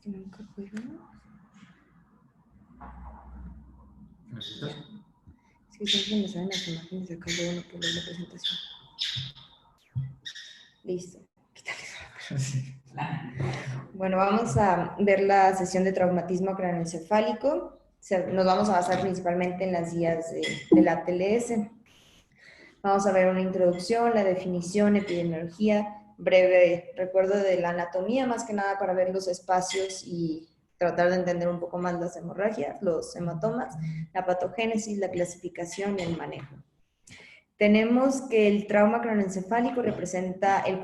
que nunca puedo. Es que siempre me salen las imágenes de acá, luego no puedo ver la presentación. Listo. Bueno, vamos a ver la sesión de traumatismo craneoencefálico. Nos vamos a basar principalmente en las guías de la TLS. Vamos a ver una introducción, la definición, epidemiología, breve recuerdo de la anatomía, más que nada para ver los espacios y tratar de entender un poco más las hemorragias, los hematomas, la patogénesis, la clasificación y el manejo. Tenemos que el trauma craneoencefálico representa el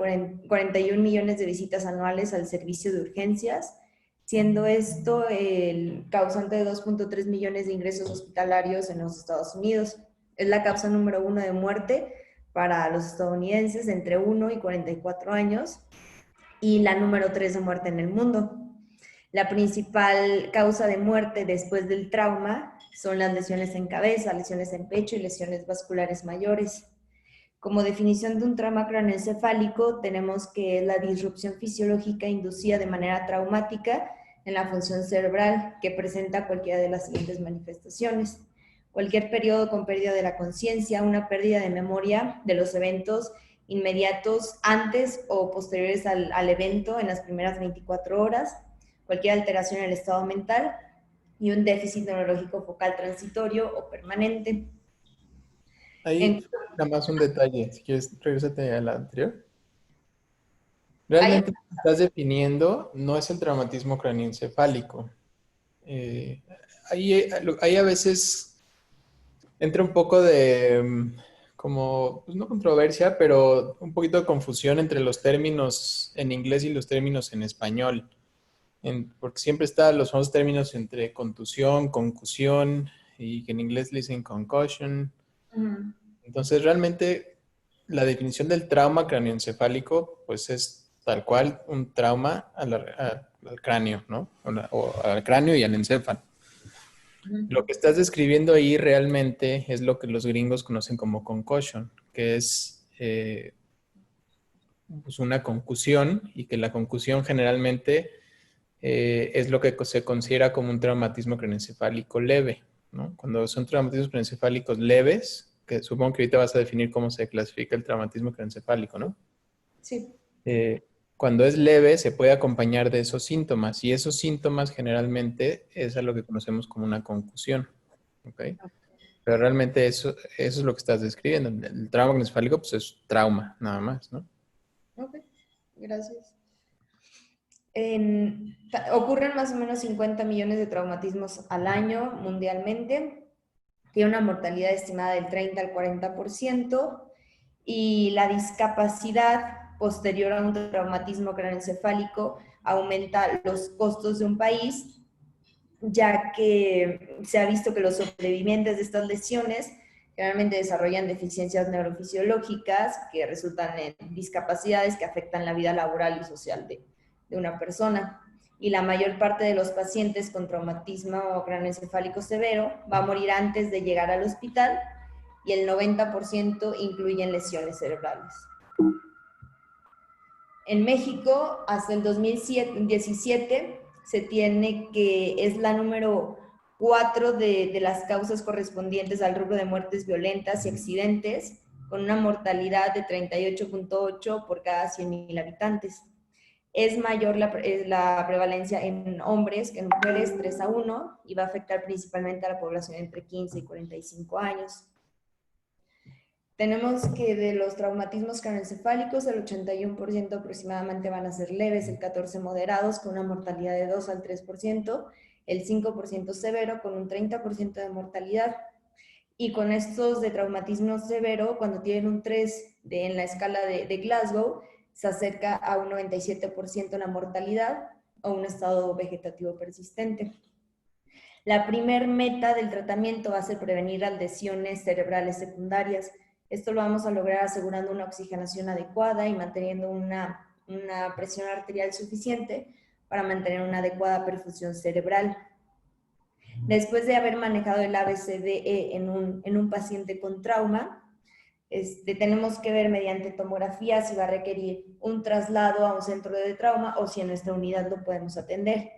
41 millones de visitas anuales al servicio de urgencias, siendo esto el causante de 2.3 millones de ingresos hospitalarios en los Estados Unidos. Es la causa número 1 de muerte para los estadounidenses entre 1 y 44 años y la número 3 de muerte en el mundo. La principal causa de muerte después del trauma son las lesiones en cabeza, lesiones en pecho y lesiones vasculares mayores. Como definición de un trauma craneoencefálico, tenemos que es la disrupción fisiológica inducida de manera traumática en la función cerebral que presenta cualquiera de las siguientes manifestaciones. Cualquier periodo con pérdida de la conciencia, una pérdida de memoria de los eventos inmediatos antes o posteriores al evento en las primeras 24 horas, cualquier alteración en el estado mental y un déficit neurológico focal transitorio o permanente. Ahí nada más un detalle, si quieres, regresate a la anterior. Realmente lo que estás definiendo no es el traumatismo craneoencefálico. Ahí a veces entra un poco de, como, pues no controversia, pero un poquito de confusión entre los términos en inglés y los términos en español. Porque siempre están los famosos términos entre contusión, concusión, y que en inglés le dicen concussion. Entonces, realmente, la definición del trauma craneoencefálico, pues es tal cual un trauma al cráneo, ¿no? O al cráneo y al encéfalo. Lo que estás describiendo ahí realmente es lo que los gringos conocen como concussion, que es pues una concusión y que la concusión generalmente es lo que se considera como un traumatismo craneoencefálico leve, ¿no? Cuando son traumatismos craneoencefálicos leves, que supongo que ahorita vas a definir cómo se clasifica el traumatismo craneoencefálico, ¿no? Sí. Cuando es leve se puede acompañar de esos síntomas y esos síntomas generalmente es a lo que conocemos como una concusión, ¿ok? Pero realmente eso es lo que estás describiendo. El trauma craneoencefálico pues es trauma, nada más, ¿no? Ok, gracias. Ocurren más o menos 50 millones de traumatismos al año mundialmente. Tiene una mortalidad estimada del 30 al 40% y la discapacidad posterior a un traumatismo craneoencefálico aumenta los costos de un país, ya que se ha visto que los sobrevivientes de estas lesiones generalmente desarrollan deficiencias neurofisiológicas que resultan en discapacidades que afectan la vida laboral y social de una persona. Y la mayor parte de los pacientes con traumatismo craneoencefálico severo va a morir antes de llegar al hospital y el 90% incluyen lesiones cerebrales. En México, hasta el 2017, se tiene que es la número 4 de las causas correspondientes al rubro de muertes violentas y accidentes, con una mortalidad de 38.8 por cada 100,000 habitantes. Es mayor la prevalencia en hombres que en mujeres, 3-1, y va a afectar principalmente a la población entre 15 y 45 años. Tenemos que de los traumatismos craneoencefálicos, el 81% aproximadamente van a ser leves, el 14% moderados, con una mortalidad de 2 al 3%, el 5% severo, con un 30% de mortalidad. Y con estos de traumatismo severo, cuando tienen un 3 en la escala de Glasgow, se acerca a un 97% la mortalidad o un estado vegetativo persistente. La primer meta del tratamiento va a ser prevenir las lesiones cerebrales secundarias. Esto lo vamos a lograr asegurando una oxigenación adecuada y manteniendo una presión arterial suficiente para mantener una adecuada perfusión cerebral. Después de haber manejado el ABCDE en un paciente con trauma, tenemos que ver mediante tomografía si va a requerir un traslado a un centro de trauma o si en nuestra unidad lo podemos atender.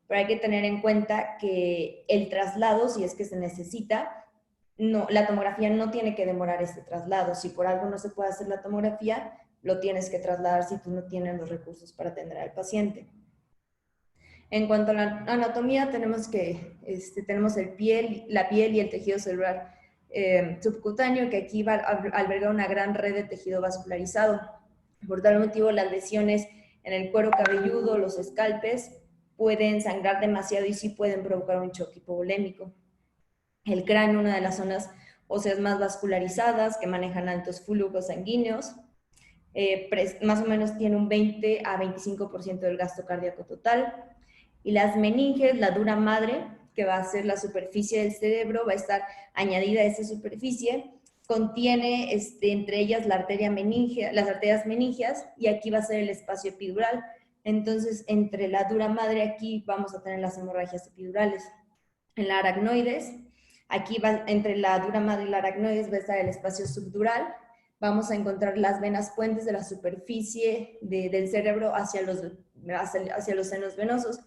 pero hay que tener en cuenta que el traslado, si es que se necesita, no, la tomografía no tiene que demorar este traslado. Si por algo no se puede hacer la tomografía, lo tienes que trasladar si tú no tienes los recursos para atender al paciente. En cuanto a la anatomía, tenemos la piel y el tejido celular subcutáneo, que aquí va a albergar una gran red de tejido vascularizado. Por tal motivo, las lesiones en el cuero cabelludo, los escalpes, pueden sangrar demasiado y sí pueden provocar un choque hipovolémico. El cráneo, una de las zonas óseas más vascularizadas, que manejan altos flujos sanguíneos, más o menos tiene un 20 a 25% del gasto cardíaco total. Y las meninges, la dura madre, que va a ser la superficie del cerebro, va a estar añadida a esa superficie, contiene entre ellas la arteria meningia, las arterias meningias, y aquí va a ser el espacio epidural. Entonces, entre la dura madre aquí vamos a tener las hemorragias epidurales. En la aracnoides, aquí entre la dura madre y la aracnoides va a estar el espacio subdural. Vamos a encontrar las venas puentes de la superficie del cerebro hacia los senos venosos,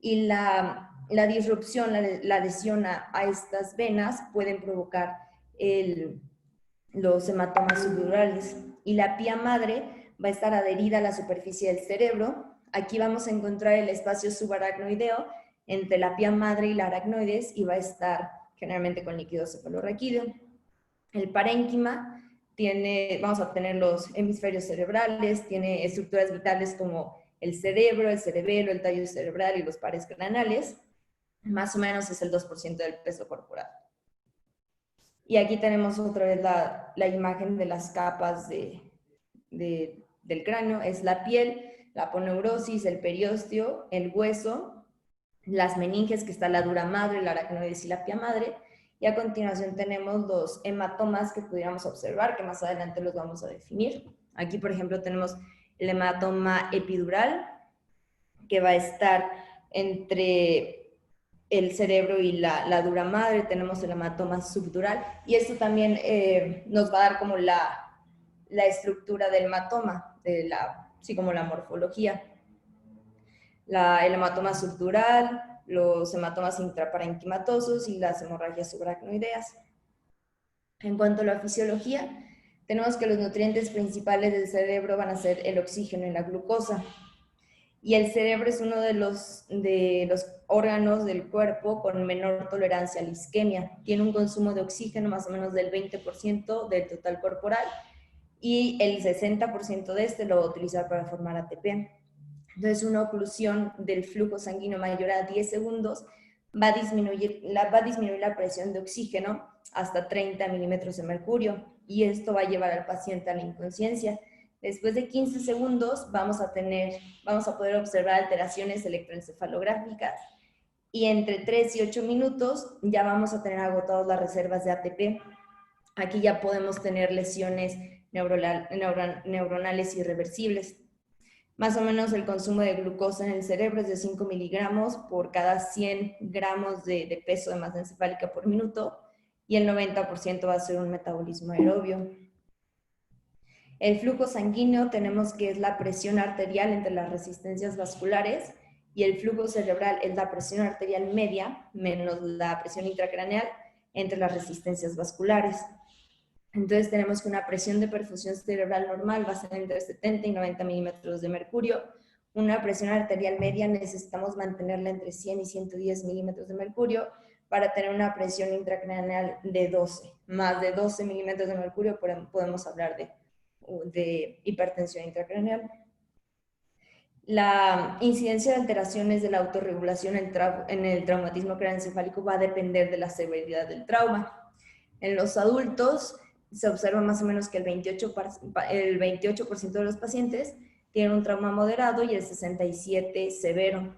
y la disrupción, la lesión a estas venas pueden provocar los hematomas subdurales. Y la pía madre va a estar adherida a la superficie del cerebro. Aquí vamos a encontrar el espacio subaracnoideo entre la pía madre y la aracnoides, y va a estar generalmente con líquido cefalorraquídeo. El parénquima vamos a tener los hemisferios cerebrales, tiene estructuras vitales como el cerebro, el cerebelo, el tallo cerebral y los pares craneales. Más o menos es el 2% del peso corporal. Y aquí tenemos otra vez la imagen de las capas del cráneo. Es la piel, la aponeurosis, el periósteo, el hueso, las meninges, que está la dura madre, la aracnoides y la pía madre. Y a continuación tenemos los hematomas que pudiéramos observar, que más adelante los vamos a definir. Aquí, por ejemplo, tenemos el hematoma epidural, que va a estar entre el cerebro y la dura madre. Tenemos el hematoma subdural, y esto también nos va a dar como la estructura del hematoma, así como la morfología. El hematoma subdural, los hematomas intraparenquimatosos y las hemorragias subaracnoideas. En cuanto a la fisiología, tenemos que los nutrientes principales del cerebro van a ser el oxígeno y la glucosa. Y el cerebro es uno de los órganos del cuerpo con menor tolerancia a la isquemia. Tiene un consumo de oxígeno más o menos del 20% del total corporal, y el 60% de este lo va a utilizar para formar ATP. Entonces, una oclusión del flujo sanguíneo mayor a 10 segundos va a disminuir la presión de oxígeno hasta 30 milímetros de mercurio, y esto va a llevar al paciente a la inconsciencia. Después de 15 segundos vamos a poder observar alteraciones electroencefalográficas, y entre 3 y 8 minutos ya vamos a tener agotadas las reservas de ATP. Aquí ya podemos tener lesiones neuronales irreversibles. Más o menos el consumo de glucosa en el cerebro es de 5 miligramos por cada 100 gramos de peso de masa encefálica por minuto, y el 90% va a ser un metabolismo aerobio. El flujo sanguíneo tenemos que es la presión arterial entre las resistencias vasculares, y el flujo cerebral es la presión arterial media menos la presión intracraneal entre las resistencias vasculares. Entonces tenemos que una presión de perfusión cerebral normal va a ser entre 70 y 90 milímetros de mercurio. Una presión arterial media necesitamos mantenerla entre 100 y 110 milímetros de mercurio para tener una presión intracraneal de 12. Más de 12 milímetros de mercurio podemos hablar de hipertensión intracraneal. La incidencia de alteraciones de la autorregulación en el traumatismo craneoencefálico va a depender de la severidad del trauma. En los adultos se observa más o menos que el 28% de los pacientes tienen un trauma moderado y el 67% severo.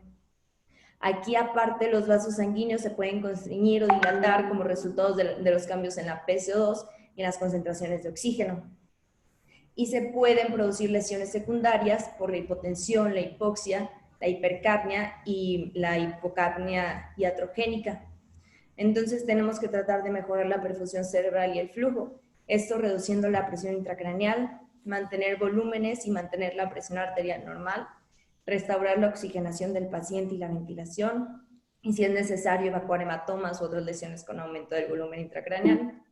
Aquí, aparte, los vasos sanguíneos se pueden constreñir o dilatar como resultado de los cambios en la PCO2 y en las concentraciones de oxígeno. Y se pueden producir lesiones secundarias por la hipotensión, la hipoxia, la hipercapnia y la hipocapnia iatrogénica. Entonces tenemos que tratar de mejorar la perfusión cerebral y el flujo. Esto reduciendo la presión intracraneal, mantener volúmenes y mantener la presión arterial normal. restaurar la oxigenación del paciente y la ventilación, y si es necesario evacuar hematomas u otras lesiones con aumento del volumen intracraneal.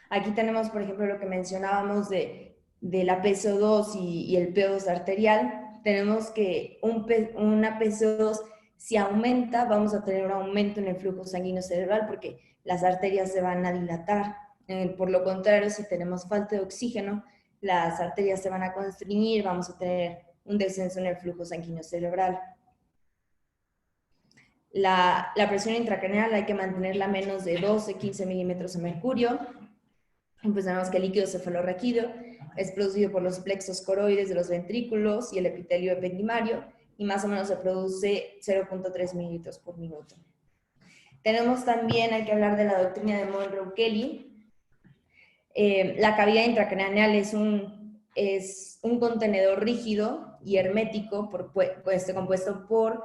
Aquí tenemos, por ejemplo, lo que mencionábamos de la PCO2 y el PO2 arterial. Tenemos que una PCO2, si aumenta, vamos a tener un aumento en el flujo sanguíneo cerebral porque las arterias se van a dilatar. Por lo contrario, si tenemos falta de oxígeno, las arterias se van a constriñir, vamos a tener un descenso en el flujo sanguíneo cerebral. La presión intracraneal hay que mantenerla menos de 12-15 milímetros de mercurio. Pues tenemos que el líquido cefalorraquídeo es producido por los plexos coroides de los ventrículos y el epitelio ependimario, y más o menos se produce 0.3 mililitros por minuto. Tenemos también, hay que hablar de la doctrina de Monroe-Kelly. La cavidad intracraneal es un contenedor rígido y hermético compuesto por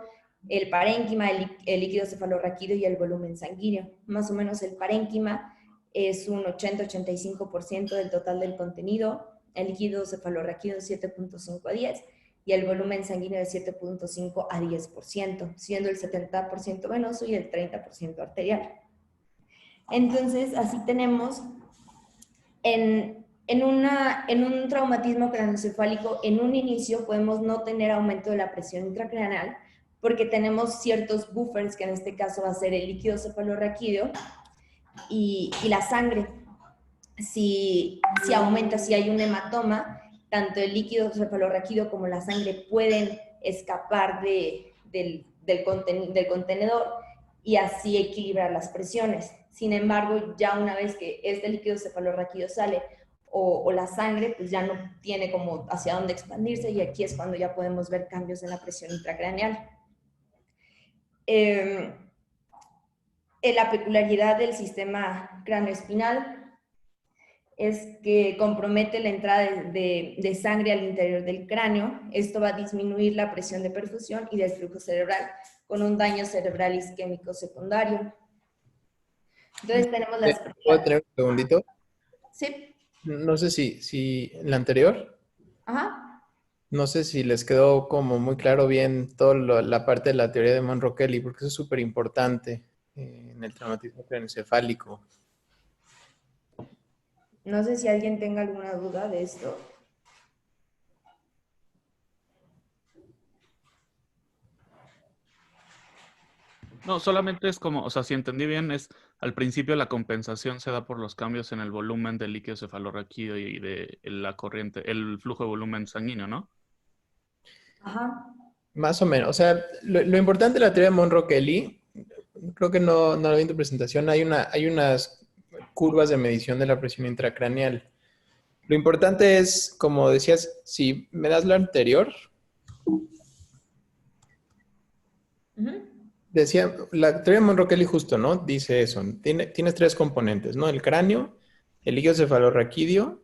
el parénquima, el líquido cefalorraquídeo y el volumen sanguíneo. Más o menos el parénquima es un 80-85% del total del contenido, el líquido cefalorraquídeo 7.5 a 10 y el volumen sanguíneo de 7.5 a 10%, siendo el 70% venoso y el 30% arterial. Entonces, así tenemos en un traumatismo craneoencefálico, en un inicio podemos no tener aumento de la presión intracraneal porque tenemos ciertos buffers, que en este caso va a ser el líquido cefalorraquídeo y la sangre. Si aumenta, si hay un hematoma, tanto el líquido cefalorraquídeo como la sangre pueden escapar del contenedor y así equilibrar las presiones. Sin embargo, ya una vez que este líquido cefalorraquídeo sale o la sangre, pues ya no tiene como hacia dónde expandirse, y aquí es cuando ya podemos ver cambios en la presión intracraneal. La peculiaridad del sistema craneoespinal es que compromete la entrada de sangre al interior del cráneo. Esto va a disminuir la presión de perfusión y del flujo cerebral, con un daño cerebral isquémico secundario. Entonces tenemos las... ¿Puedo tener un segundito? Sí. No sé si en la anterior, Ajá. no sé si les quedó como muy claro bien toda la parte de la teoría de Monroe-Kelly, porque eso es súper importante en el traumatismo craneoencefálico. No sé si alguien tenga alguna duda de esto. No, solamente es como, o sea, si entendí bien, es al principio la compensación se da por los cambios en el volumen del líquido cefalorraquídeo y de la corriente, el flujo de volumen sanguíneo, ¿no? Ajá. Más o menos. O sea, lo importante de la teoría de Monroe-Kelly, creo que no lo vi en tu presentación, hay unas curvas de medición de la presión intracraneal. Lo importante es, como decías, si me das la anterior, decía, la teoría de Monroe-Kelly justo, ¿no? Dice eso. Tienes tres componentes, ¿no? El cráneo, el líquido cefalorraquídeo.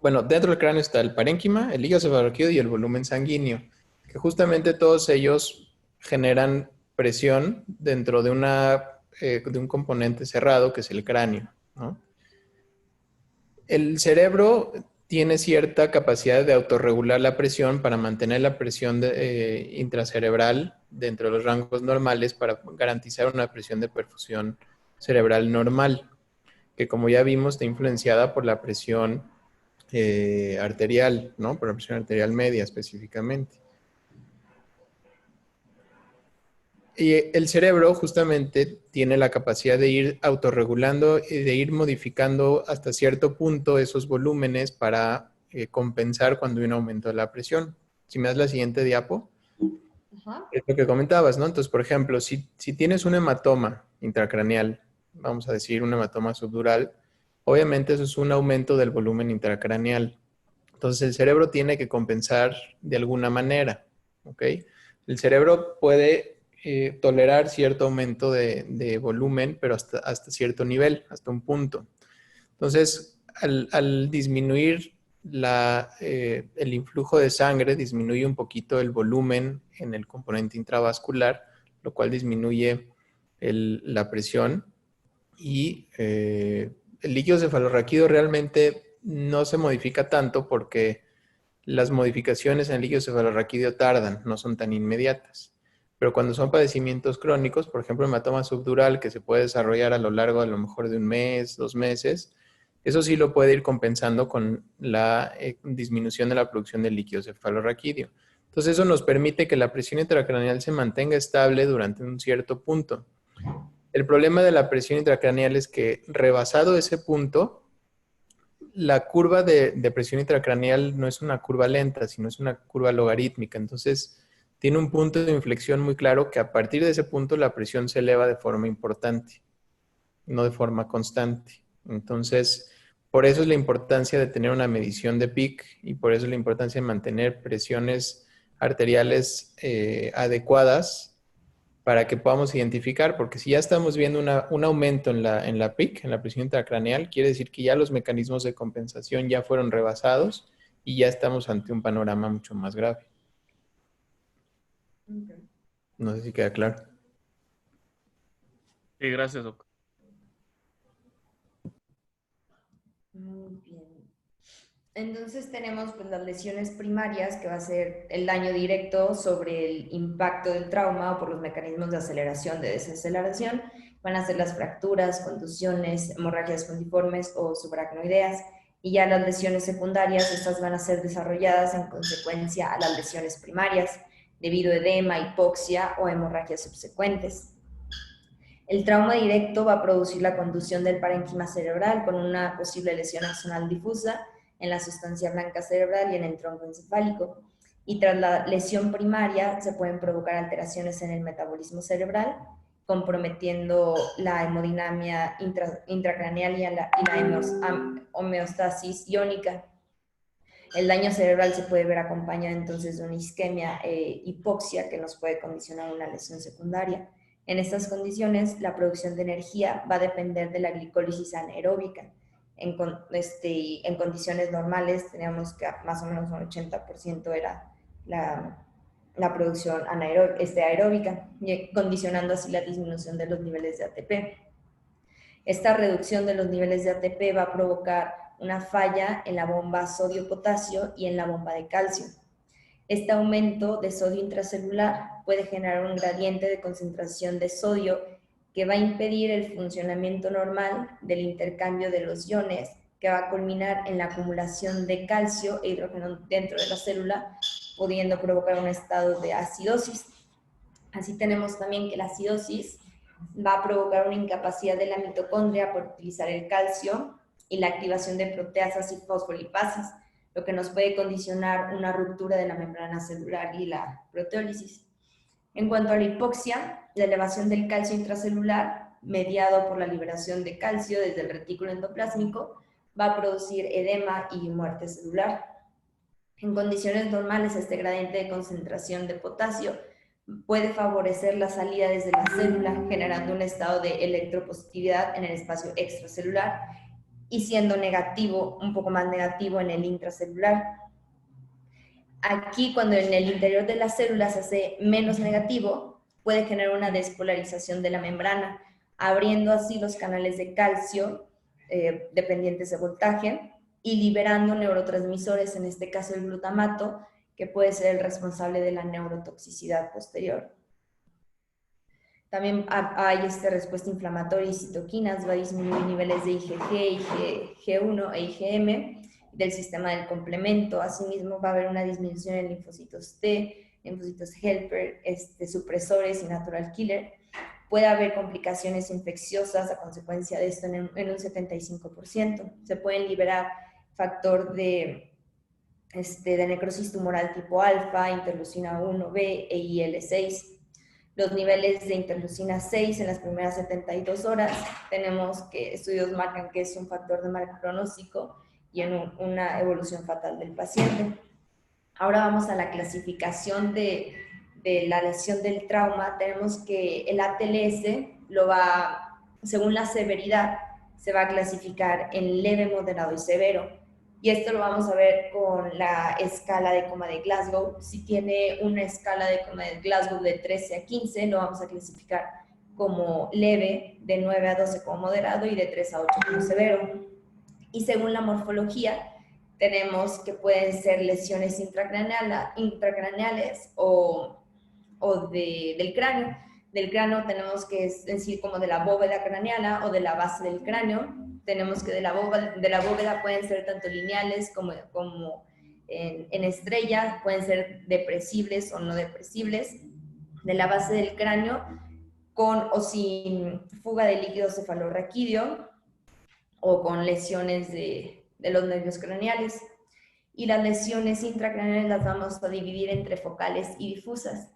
Bueno, dentro del cráneo está el parénquima, el líquido cefalorraquídeo y el volumen sanguíneo, que justamente todos ellos generan presión dentro de de un componente cerrado que es el cráneo, ¿no? El cerebro tiene cierta capacidad de autorregular la presión para mantener la presión intracerebral dentro de los rangos normales para garantizar una presión de perfusión cerebral normal, que como ya vimos está influenciada por la presión arterial, ¿no? Por la presión arterial media específicamente. Y el cerebro justamente tiene la capacidad de ir autorregulando y de ir modificando hasta cierto punto esos volúmenes para compensar cuando hay un aumento de la presión. Si me das la siguiente diapo, Ajá. es lo que comentabas, ¿no? Entonces, por ejemplo, si tienes un hematoma intracraneal, vamos a decir un hematoma subdural, obviamente eso es un aumento del volumen intracraneal. Entonces, el cerebro tiene que compensar de alguna manera, ¿ok? El cerebro puede tolerar cierto aumento de volumen, pero hasta cierto nivel, hasta un punto. Entonces, al disminuir el influjo de sangre, disminuye un poquito el volumen en el componente intravascular, lo cual disminuye la presión y el líquido cefalorraquídeo realmente no se modifica tanto porque las modificaciones en el líquido cefalorraquídeo tardan, no son tan inmediatas. Pero cuando son padecimientos crónicos, por ejemplo, hematoma subdural, que se puede desarrollar a lo largo a lo mejor de un mes, 2 meses, eso sí lo puede ir compensando con la disminución de la producción del líquido cefalorraquídeo. Entonces eso nos permite que la presión intracraneal se mantenga estable durante un cierto punto. El problema de la presión intracraneal es que rebasado ese punto, la curva de presión intracraneal no es una curva lenta, sino es una curva logarítmica. Entonces, tiene un punto de inflexión muy claro que a partir de ese punto la presión se eleva de forma importante, no de forma constante. Entonces, por eso es la importancia de tener una medición de PIC y por eso es la importancia de mantener presiones arteriales adecuadas para que podamos identificar, porque si ya estamos viendo un aumento en la PIC, en la presión intracraneal, quiere decir que ya los mecanismos de compensación ya fueron rebasados y ya estamos ante un panorama mucho más grave. Okay. No sé si queda claro. Sí, gracias, doctor. Muy bien. Entonces tenemos pues, las lesiones primarias, que va a ser el daño directo sobre el impacto del trauma o por los mecanismos de aceleración, de desaceleración. Van a ser las fracturas, contusiones, hemorragias puntiformes o subaracnoideas. Y ya las lesiones secundarias, estas van a ser desarrolladas en consecuencia a las lesiones primarias, debido a edema, hipoxia o hemorragias subsecuentes. El trauma directo va a producir la conducción del parénquima cerebral con una posible lesión axonal difusa en la sustancia blanca cerebral y en el tronco encefálico. Y tras la lesión primaria se pueden provocar alteraciones en el metabolismo cerebral, comprometiendo la hemodinamia intracraneal y la homeostasis iónica. El daño cerebral se puede ver acompañado entonces de una isquemia hipoxia que nos puede condicionar una lesión secundaria. En estas condiciones, la producción de energía va a depender de la glicólisis anaeróbica. En condiciones normales, teníamos que más o menos un 80% era la producción aeróbica, condicionando así la disminución de los niveles de ATP. Esta reducción de los niveles de ATP va a provocar una falla en la bomba sodio-potasio y en la bomba de calcio. Este aumento de sodio intracelular puede generar un gradiente de concentración de sodio que va a impedir el funcionamiento normal del intercambio de los iones, que va a culminar en la acumulación de calcio e hidrógeno dentro de la célula, pudiendo provocar un estado de acidosis. Así tenemos también que la acidosis va a provocar una incapacidad de la mitocondria por utilizar el calcio y la activación de proteasas y fosfolipasas, lo que nos puede condicionar una ruptura de la membrana celular y la proteólisis. En cuanto a la hipoxia, la elevación del calcio intracelular, mediado por la liberación de calcio desde el retículo endoplásmico, va a producir edema y muerte celular. En condiciones normales, este gradiente de concentración de potasio puede favorecer la salida desde la célula, generando un estado de electropositividad en el espacio extracelular y siendo negativo, un poco más negativo en el intracelular. Aquí, cuando en el interior de las células se hace menos negativo, puede generar una despolarización de la membrana, abriendo así los canales de calcio dependientes de voltaje y liberando neurotransmisores, en este caso el glutamato, que puede ser el responsable de la neurotoxicidad posterior. También hay respuesta inflamatoria y citoquinas, va a disminuir niveles de IgG, IgG1 e IgM del sistema del complemento. Asimismo, va a haber una disminución en linfocitos T, linfocitos helper, supresores y natural killer. Puede haber complicaciones infecciosas a consecuencia de esto en un 75%. Se pueden liberar factor de necrosis tumoral tipo alfa, interleucina 1B e IL-6. Los niveles de interleucina 6 en las primeras 72 horas, tenemos que estudios marcan que es un factor de mal pronóstico y en una evolución fatal del paciente. Ahora vamos a la clasificación de la lesión del trauma. Tenemos que el ATLS según la severidad, se va a clasificar en leve, moderado y severo. Y esto lo vamos a ver con la escala de coma de Glasgow. Si tiene una escala de coma de Glasgow de 13 a 15, lo vamos a clasificar como leve, de 9 a 12 como moderado y de 3 a 8 como severo. Y según la morfología, tenemos que pueden ser lesiones intracraneales del cráneo. Del cráneo tenemos que decir como de la bóveda craneana o de la base del cráneo. Tenemos que de la bóveda pueden ser tanto lineales como en estrella, pueden ser depresibles o no depresibles. De la base del cráneo, con o sin fuga de líquido cefalorraquídeo o con lesiones de los nervios craneales. Y las lesiones intracraneales las vamos a dividir entre focales y difusas.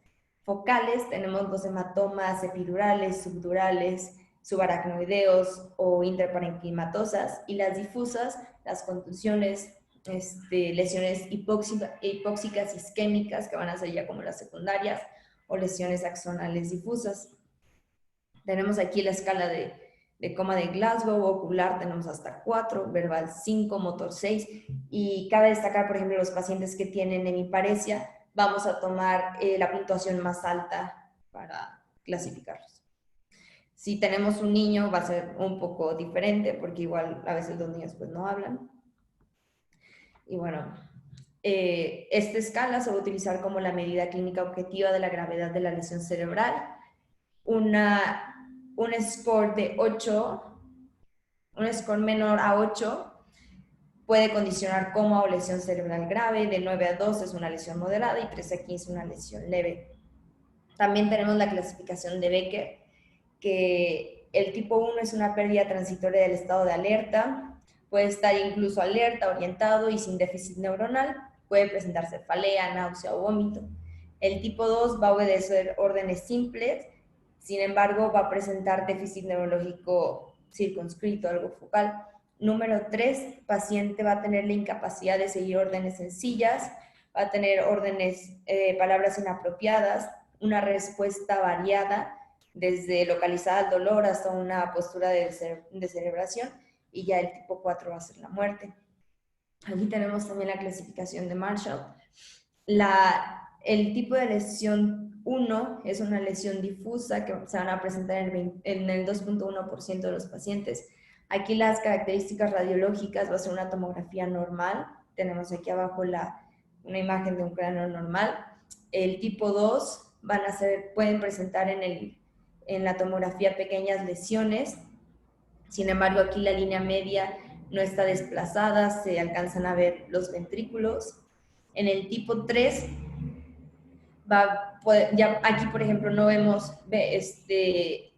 Focales tenemos los hematomas epidurales, subdurales, subaracnoideos o interparenquimatosas, y las difusas, las contusiones, lesiones hipóxicas isquémicas, que van a ser ya como las secundarias, o lesiones axonales difusas. Tenemos aquí la escala de coma de Glasgow. Ocular tenemos hasta 4, verbal 5, motor 6, y cabe destacar, por ejemplo, los pacientes que tienen hemiparesia, vamos a tomar la puntuación más alta para clasificarlos. Si tenemos un niño va a ser un poco diferente, porque igual a veces los niños pues no hablan. Y bueno, esta escala se va a utilizar como la medida clínica objetiva de la gravedad de la lesión cerebral. Un score de 8, un score menor a 8, puede condicionar coma o lesión cerebral grave. De 9 a 2 es una lesión moderada y 3 a 15 una lesión leve. También tenemos la clasificación de Becker, que el tipo 1 es una pérdida transitoria del estado de alerta, puede estar incluso alerta, orientado y sin déficit neuronal, puede presentar cefalea, náusea o vómito. El tipo 2 va a obedecer órdenes simples, sin embargo va a presentar déficit neurológico circunscrito, algo focal. Número 3, paciente va a tener la incapacidad de seguir órdenes sencillas, va a tener palabras inapropiadas, una respuesta variada, desde localizada al dolor hasta una postura de cerebración, y ya el tipo 4 va a ser la muerte. Aquí tenemos también la clasificación de Marshall. El tipo de lesión 1 es una lesión difusa que se van a presentar en el 2.1% de los pacientes. Aquí las características radiológicas va a ser una tomografía normal. Tenemos aquí abajo una imagen de un cráneo normal. El tipo 2 pueden presentar en la tomografía pequeñas lesiones. Sin embargo, aquí la línea media no está desplazada, se alcanzan a ver los ventrículos. En el tipo 3, ya aquí, por ejemplo, no vemos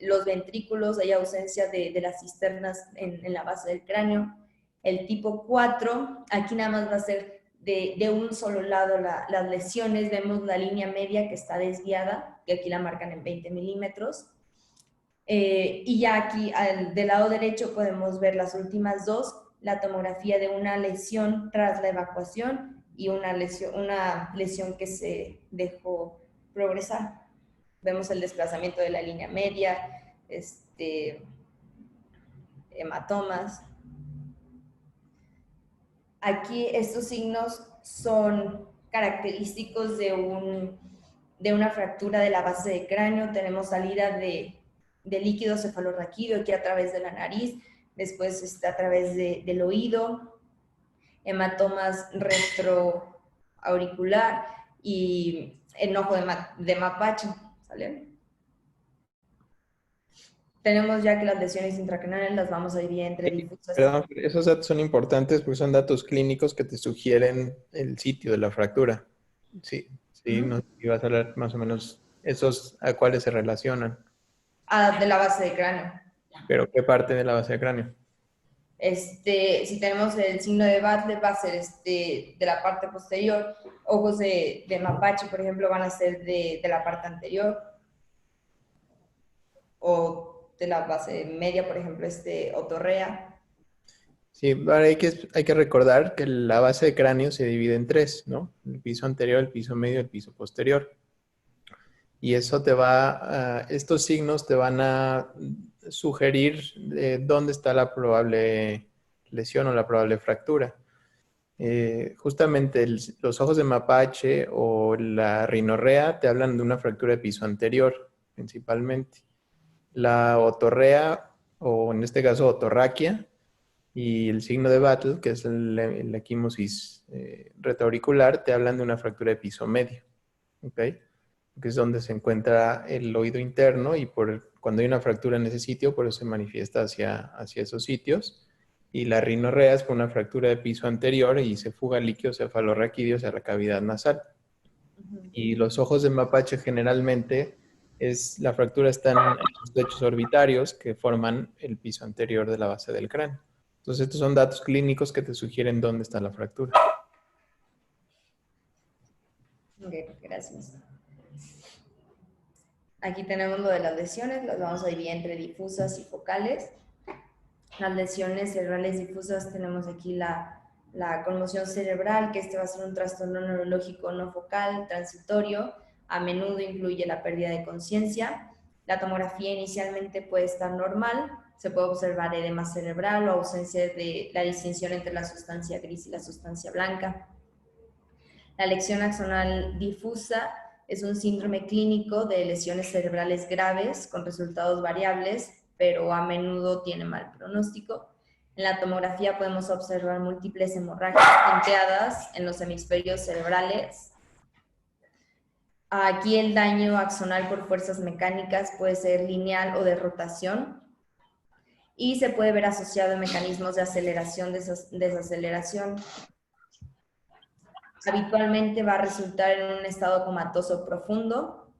los ventrículos, hay ausencia de las cisternas en la base del cráneo. El tipo 4, aquí nada más va a ser de un solo lado las lesiones. Vemos la línea media que está desviada, que aquí la marcan en 20 milímetros. Y ya aquí del lado derecho podemos ver las últimas dos, la tomografía de una lesión tras la evacuación y una lesión que se dejó progresar. Vemos el desplazamiento de la línea media, hematomas. Aquí estos signos son característicos de una fractura de la base del cráneo. Tenemos salida de líquido cefalorraquídeo aquí a través de la nariz, después a través del oído, hematomas retroauricular y enojo de mapache, ¿sale? Tenemos ya que las lesiones intracraneales las vamos a dividir entre difusas. Perdón, esos datos son importantes porque son datos clínicos que te sugieren el sitio de la fractura. Sí, nos ibas a hablar más o menos esos a cuáles se relacionan. De la base del cráneo. ¿Pero qué parte de la base del cráneo? Si tenemos el signo de Butler, va a ser de la parte posterior. Ojos de mapache, por ejemplo, van a ser de la parte anterior. O de la base media, por ejemplo, otorrea. Sí, ahora hay que recordar que la base de cráneo se divide en 3, ¿no? El piso anterior, el piso medio, el piso posterior. Y eso estos signos te van a sugerir dónde está la probable lesión o la probable fractura. Justamente los ojos de mapache o la rinorrea te hablan de una fractura de piso anterior, principalmente. La otorrea, o en este caso otorraquia, Y el signo de Battle, que es la equimosis retroauricular, te hablan de una fractura de piso medio, ¿ok? Que es donde se encuentra el oído interno y cuando hay una fractura en ese sitio, por eso se manifiesta hacia esos sitios. Y la rinorrea es por una fractura de piso anterior y se fuga líquido cefalorraquídeo hacia la cavidad nasal. Y los ojos de mapache generalmente la fractura está en los techos orbitarios que forman el piso anterior de la base del cráneo. Entonces estos son datos clínicos que te sugieren dónde está la fractura. Ok, gracias. Aquí tenemos lo de las lesiones, las vamos a dividir entre difusas y focales. Las lesiones cerebrales difusas tenemos aquí la conmoción cerebral, que este va a ser un trastorno neurológico no focal, transitorio, a menudo incluye la pérdida de conciencia. La tomografía inicialmente puede estar normal, se puede observar edema cerebral o ausencia de la distinción entre la sustancia gris y la sustancia blanca. La lesión axonal difusa es un síndrome clínico de lesiones cerebrales graves con resultados variables, pero a menudo tiene mal pronóstico. En la tomografía podemos observar múltiples hemorragias punteadas en los hemisferios cerebrales. Aquí el daño axonal por fuerzas mecánicas puede ser lineal o de rotación y se puede ver asociado a mecanismos de aceleración, desaceleración. Habitualmente va a resultar en un estado comatoso profundo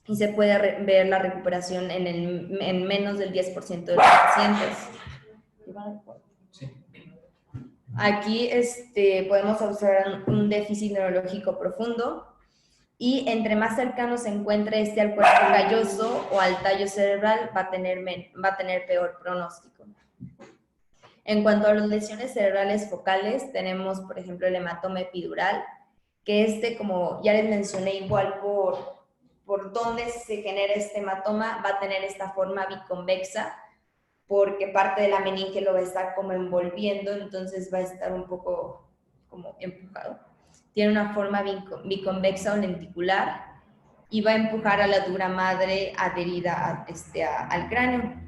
y se puede ver la recuperación en menos del 10% de los pacientes. Sí. Aquí podemos observar un déficit neurológico profundo y entre más cercano se encuentre al cuerpo calloso o al tallo cerebral va a tener peor pronóstico. En cuanto a las lesiones cerebrales focales, tenemos, por ejemplo, el hematoma epidural, que como ya les mencioné, igual por dónde se genera este hematoma, va a tener esta forma biconvexa, porque parte de la meninge lo va a estar como envolviendo, entonces va a estar un poco como empujado. Tiene una forma biconvexa o lenticular y va a empujar a la dura madre adherida al cráneo.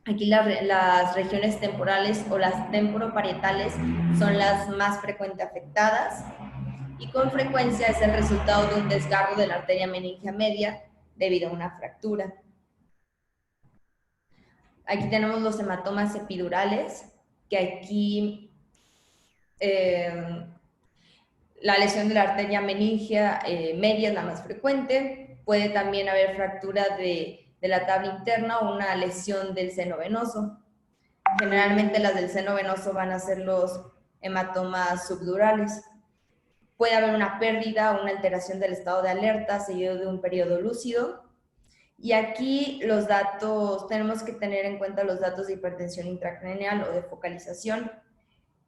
Aquí las regiones temporales o las temporoparietales son las más frecuentemente afectadas y con frecuencia es el resultado de un desgarro de la arteria meningea media debido a una fractura. Aquí tenemos los hematomas epidurales, que aquí la lesión de la arteria meningea media es la más frecuente. Puede también haber fractura de la tabla interna o una lesión del seno venoso. Generalmente las del seno venoso van a ser los hematomas subdurales. Puede haber una pérdida o una alteración del estado de alerta seguido de un periodo lúcido. Y aquí los datos, tenemos que tener en cuenta los datos de hipertensión intracraneal o de focalización.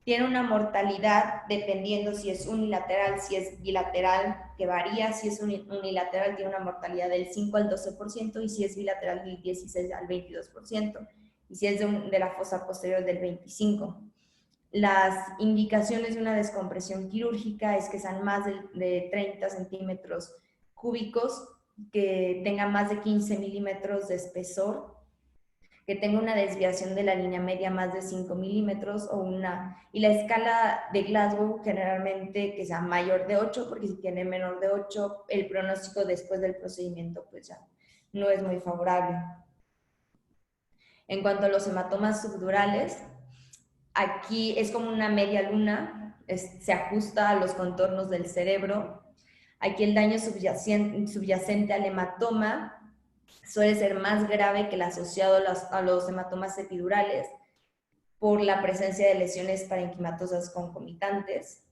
Tiene una mortalidad dependiendo si es unilateral, si es bilateral, que varía. Si es unilateral tiene una mortalidad del 5 al 12% y si es bilateral del 16 al 22%. Y si es de la fosa posterior del 25%. Las indicaciones de una descompresión quirúrgica es que sean más de 30 centímetros cúbicos, que tenga más de 15 milímetros de espesor, que tenga una desviación de la línea media más de 5 milímetros y la escala de Glasgow generalmente que sea mayor de 8, porque si tiene menor de 8, el pronóstico después del procedimiento pues ya no es muy favorable. En cuanto a los hematomas subdurales, aquí es como una media luna, se ajusta a los contornos del cerebro. Aquí el daño subyacente al hematoma suele ser más grave que el asociado a los hematomas epidurales por la presencia de lesiones parenquimatosas concomitantes.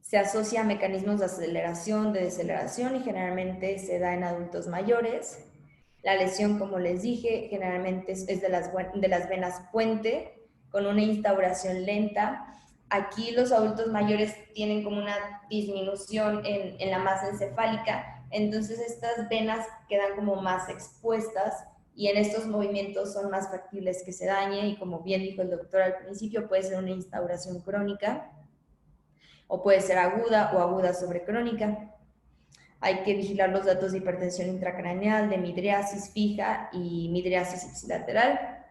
Se asocia a mecanismos de aceleración, de deceleración y generalmente se da en adultos mayores. La lesión, como les dije, generalmente es de las venas puente, con una instauración lenta. Aquí los adultos mayores tienen como una disminución en la masa encefálica, entonces estas venas quedan como más expuestas y en estos movimientos son más factibles que se dañe y como bien dijo el doctor al principio, puede ser una instauración crónica o puede ser aguda o aguda sobre crónica. Hay que vigilar los datos de hipertensión intracraneal, de midriasis fija y midriasis ipsilateral.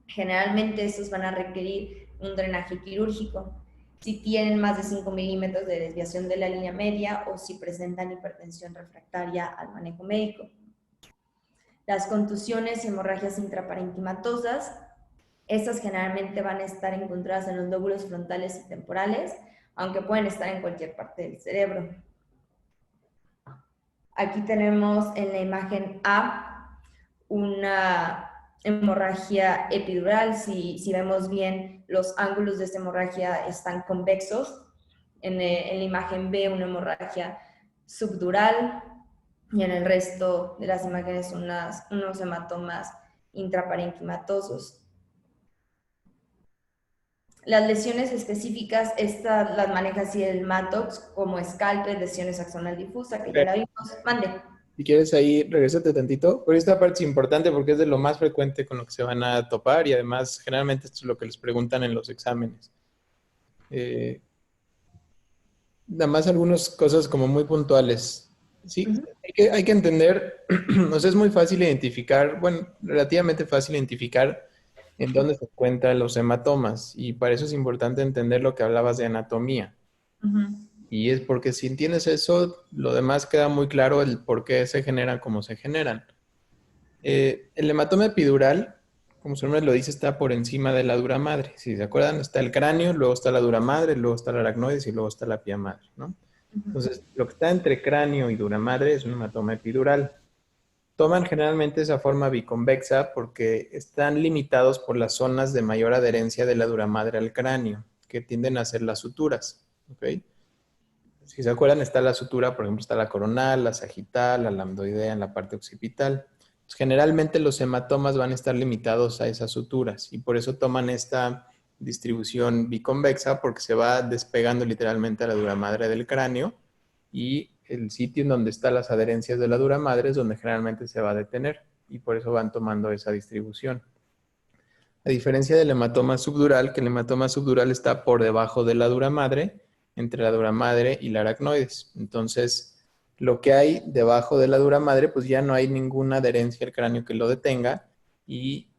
Generalmente estos van a requerir un drenaje quirúrgico si tienen más de 5 milímetros de desviación de la línea media o si presentan hipertensión refractaria al manejo médico. Las contusiones y hemorragias intraparenquimatosas, estas generalmente van a estar encontradas en los lóbulos frontales y temporales, aunque pueden estar en cualquier parte del cerebro. Aquí tenemos en la imagen A una hemorragia epidural. Si vemos bien, los ángulos de esta hemorragia están convexos. En la imagen B, una hemorragia subdural, y en el resto de las imágenes unos hematomas intraparenquimatosos. Las lesiones específicas, estas las maneja así el Mattox como escalpes, lesiones axonal difusa, que ya la vimos. Mande. Si quieres ahí, regrésate tantito. Pero esta parte es importante porque es de lo más frecuente con lo que se van a topar y además generalmente esto es lo que les preguntan en los exámenes. Nada más algunas cosas como muy puntuales. Sí, hay que entender, o sea, es muy fácil identificar, bueno, relativamente fácil identificar en dónde se encuentran los hematomas y para eso es importante entender lo que hablabas de anatomía. Y es porque si entiendes eso, lo demás queda muy claro el por qué se generan como se generan. El hematoma epidural, como su nombre lo dice, está por encima de la dura madre. Si se acuerdan, está el cráneo, luego está la dura madre, luego está la aracnoides y luego está la pía madre, ¿no? Entonces, lo que está entre cráneo y dura madre es un hematoma epidural. Toman generalmente esa forma biconvexa porque están limitados por las zonas de mayor adherencia de la dura madre al cráneo, que tienden a ser las suturas, ¿ok? Si se acuerdan, está la sutura, por ejemplo, está la coronal, la sagital, la lambdoidea en la parte occipital. Generalmente los hematomas van a estar limitados a esas suturas y por eso toman esta distribución biconvexa porque se va despegando literalmente a la dura madre del cráneo y el sitio en donde están las adherencias de la dura madre es donde generalmente se va a detener y por eso van tomando esa distribución. A diferencia del hematoma subdural, que el hematoma subdural está por debajo de la dura madre, entre la dura madre y la aracnoides. Entonces, lo que hay debajo de la dura madre, pues ya no hay ninguna adherencia al cráneo que lo detenga y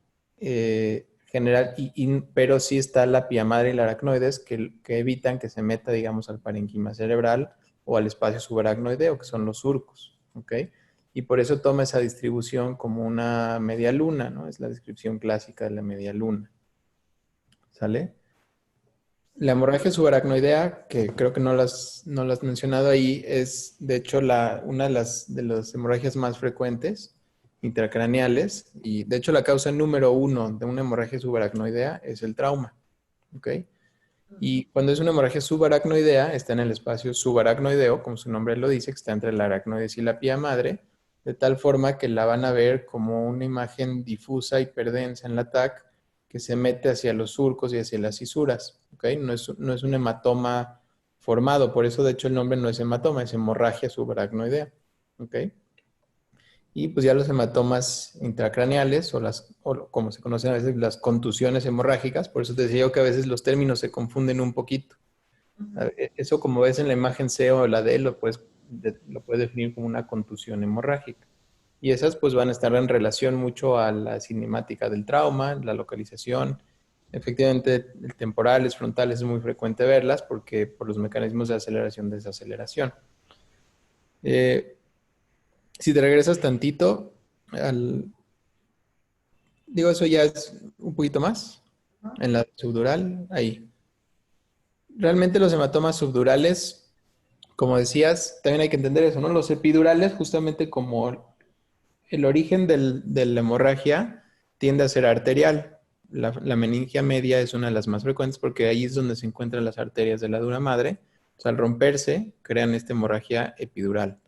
pero sí está la pía madre y la aracnoides que evitan que se meta, digamos, al parénquima cerebral o al espacio subaracnoideo, que son los surcos, ¿ok? Y por eso toma esa distribución como una media luna, ¿no? Es la descripción clásica de la media luna. ¿Sale? La hemorragia subaracnoidea, que creo que no las has mencionado ahí, es de hecho una de las hemorragias más frecuentes intracraneales y de hecho la causa número 1 de una hemorragia subaracnoidea es el trauma. ¿Ok? Y cuando es una hemorragia subaracnoidea, está en el espacio subaracnoideo, como su nombre lo dice, que está entre la aracnoides y la pía madre, de tal forma que la van a ver como una imagen difusa, hiperdensa en la TAC, que se mete hacia los surcos y hacia las cisuras. ¿Ok? No es un hematoma formado, por eso de hecho el nombre no es hematoma, es hemorragia subaracnoidea. ¿Ok? Y pues ya los hematomas intracraneales o como se conocen a veces las contusiones hemorrágicas, por eso te decía yo que a veces los términos se confunden un poquito. Eso como ves en la imagen C o la D lo puedes definir como una contusión hemorrágica. Y esas pues van a estar en relación mucho a la cinemática del trauma, la localización. Efectivamente, el temporales, frontales es muy frecuente verlas porque por los mecanismos de aceleración, desaceleración. Si te regresas tantito, digo, eso ya es un poquito más, en la subdural, ahí. Realmente los hematomas subdurales, como decías, también hay que entender eso, ¿no? Los epidurales, justamente como el origen de la hemorragia tiende a ser arterial. La meningia media es una de las más frecuentes porque ahí es donde se encuentran las arterias de la dura madre. O sea, al romperse, crean esta hemorragia epidural.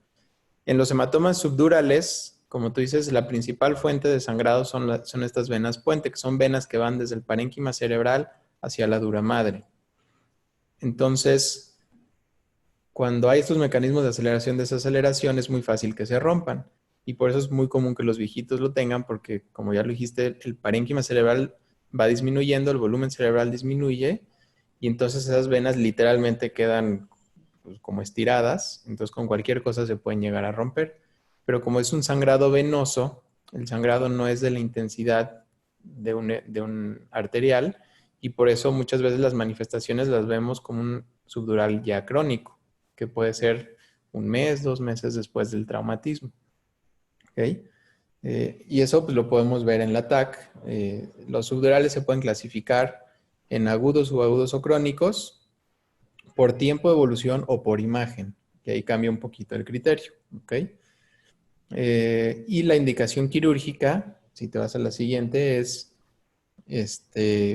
En los hematomas subdurales, como tú dices, la principal fuente de sangrado son estas venas puente, que son venas que van desde el parénquima cerebral hacia la dura madre. Entonces, cuando hay estos mecanismos de aceleración, desaceleración, es muy fácil que se rompan. Y por eso es muy común que los viejitos lo tengan, porque como ya lo dijiste, el parénquima cerebral va disminuyendo, el volumen cerebral disminuye, y entonces esas venas literalmente quedan pues, como estiradas, entonces con cualquier cosa se pueden llegar a romper. Pero como es un sangrado venoso, el sangrado no es de la intensidad de un arterial, y por eso muchas veces las manifestaciones las vemos como un subdural ya crónico, que puede ser 1 mes, 2 meses después del traumatismo. ¿Ok? Y eso pues, lo podemos ver en la TAC. Los subdurales se pueden clasificar en agudos, subagudos o crónicos por tiempo de evolución o por imagen, que ahí cambia un poquito el criterio. ¿Ok? Y la indicación quirúrgica, si te vas a la siguiente, es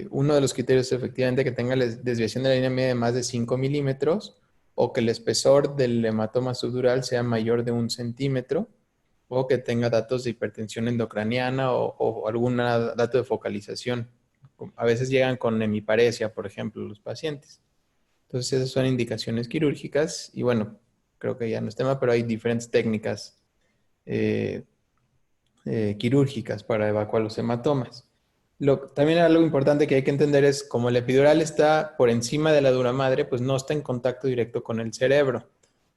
uno de los criterios efectivamente que tenga la desviación de la línea media de más de 5 milímetros o que el espesor del hematoma subdural sea mayor de 1 centímetro o que tenga datos de hipertensión endocraniana o algún dato de focalización. A veces llegan con hemiparesia, por ejemplo, los pacientes. Entonces esas son indicaciones quirúrgicas y bueno, creo que ya no es tema, pero hay diferentes técnicas quirúrgicas para evacuar los hematomas. También algo importante que hay que entender es como el epidural está por encima de la dura madre, pues no está en contacto directo con el cerebro,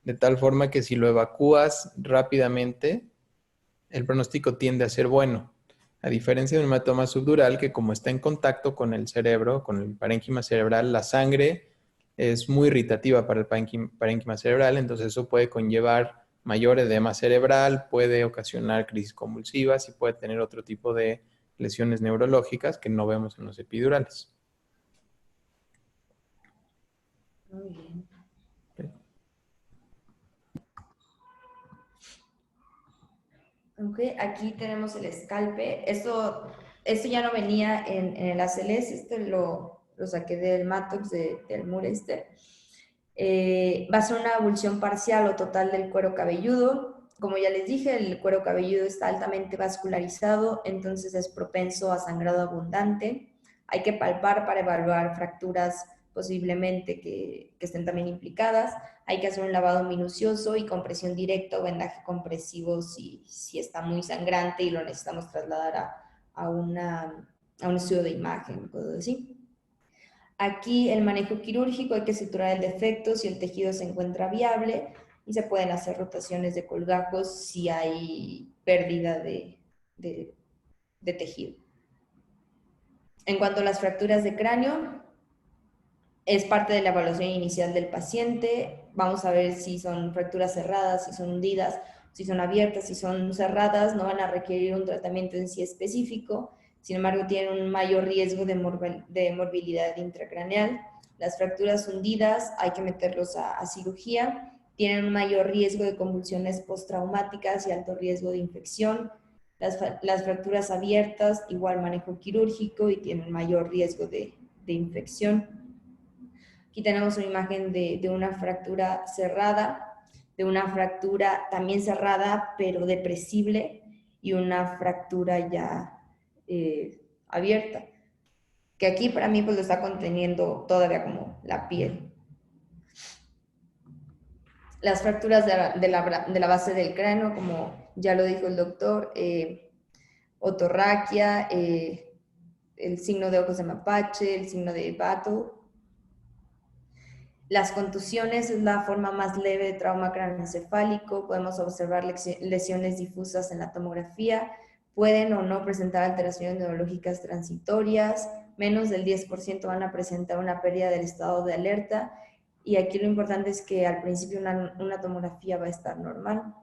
de tal forma que si lo evacúas rápidamente, el pronóstico tiende a ser bueno. A diferencia de un hematoma subdural que como está en contacto con el cerebro, con el parénquima cerebral, la sangre es muy irritativa para el parénquima cerebral, entonces eso puede conllevar mayor edema cerebral, puede ocasionar crisis convulsivas y puede tener otro tipo de lesiones neurológicas que no vemos en los epidurales. Muy bien. Ok, aquí tenemos el escalpe. Esto ya no venía en el ACLS, lo saqué del Mattox, del Murester. Va a ser una abulsión parcial o total del cuero cabelludo. Como ya les dije, el cuero cabelludo está altamente vascularizado, entonces es propenso a sangrado abundante. Hay que palpar para evaluar fracturas posiblemente que estén también implicadas. Hay que hacer un lavado minucioso y compresión directa o vendaje compresivo si está muy sangrante y lo necesitamos trasladar a un estudio de imagen, cosas así. Aquí el manejo quirúrgico, hay que suturar el defecto si el tejido se encuentra viable y se pueden hacer rotaciones de colgajos si hay pérdida de tejido. En cuanto a las fracturas de cráneo, es parte de la evaluación inicial del paciente. Vamos a ver si son fracturas cerradas, si son hundidas, si son abiertas, si son cerradas. No van a requerir un tratamiento en sí específico. Sin embargo, tienen un mayor riesgo de morbilidad intracraneal. Las fracturas hundidas hay que meterlos a cirugía. Tienen un mayor riesgo de convulsiones postraumáticas y alto riesgo de infección. Las fracturas abiertas, igual manejo quirúrgico y tienen mayor riesgo de infección. Aquí tenemos una imagen de una fractura cerrada, de una fractura también cerrada, pero depresible, y una fractura ya abierta, que aquí para mí pues lo está conteniendo todavía como la piel. Las fracturas de la base del cráneo, como ya lo dijo el doctor, otorraquia, el signo de ojos de mapache, el signo de Battle. Las contusiones es la forma más leve de trauma craneoencefálico. Podemos observar lesiones difusas en la tomografía. Pueden o no presentar alteraciones neurológicas transitorias. Menos del 10% van a presentar una pérdida del estado de alerta. Y aquí lo importante es que al principio una tomografía va a estar normal.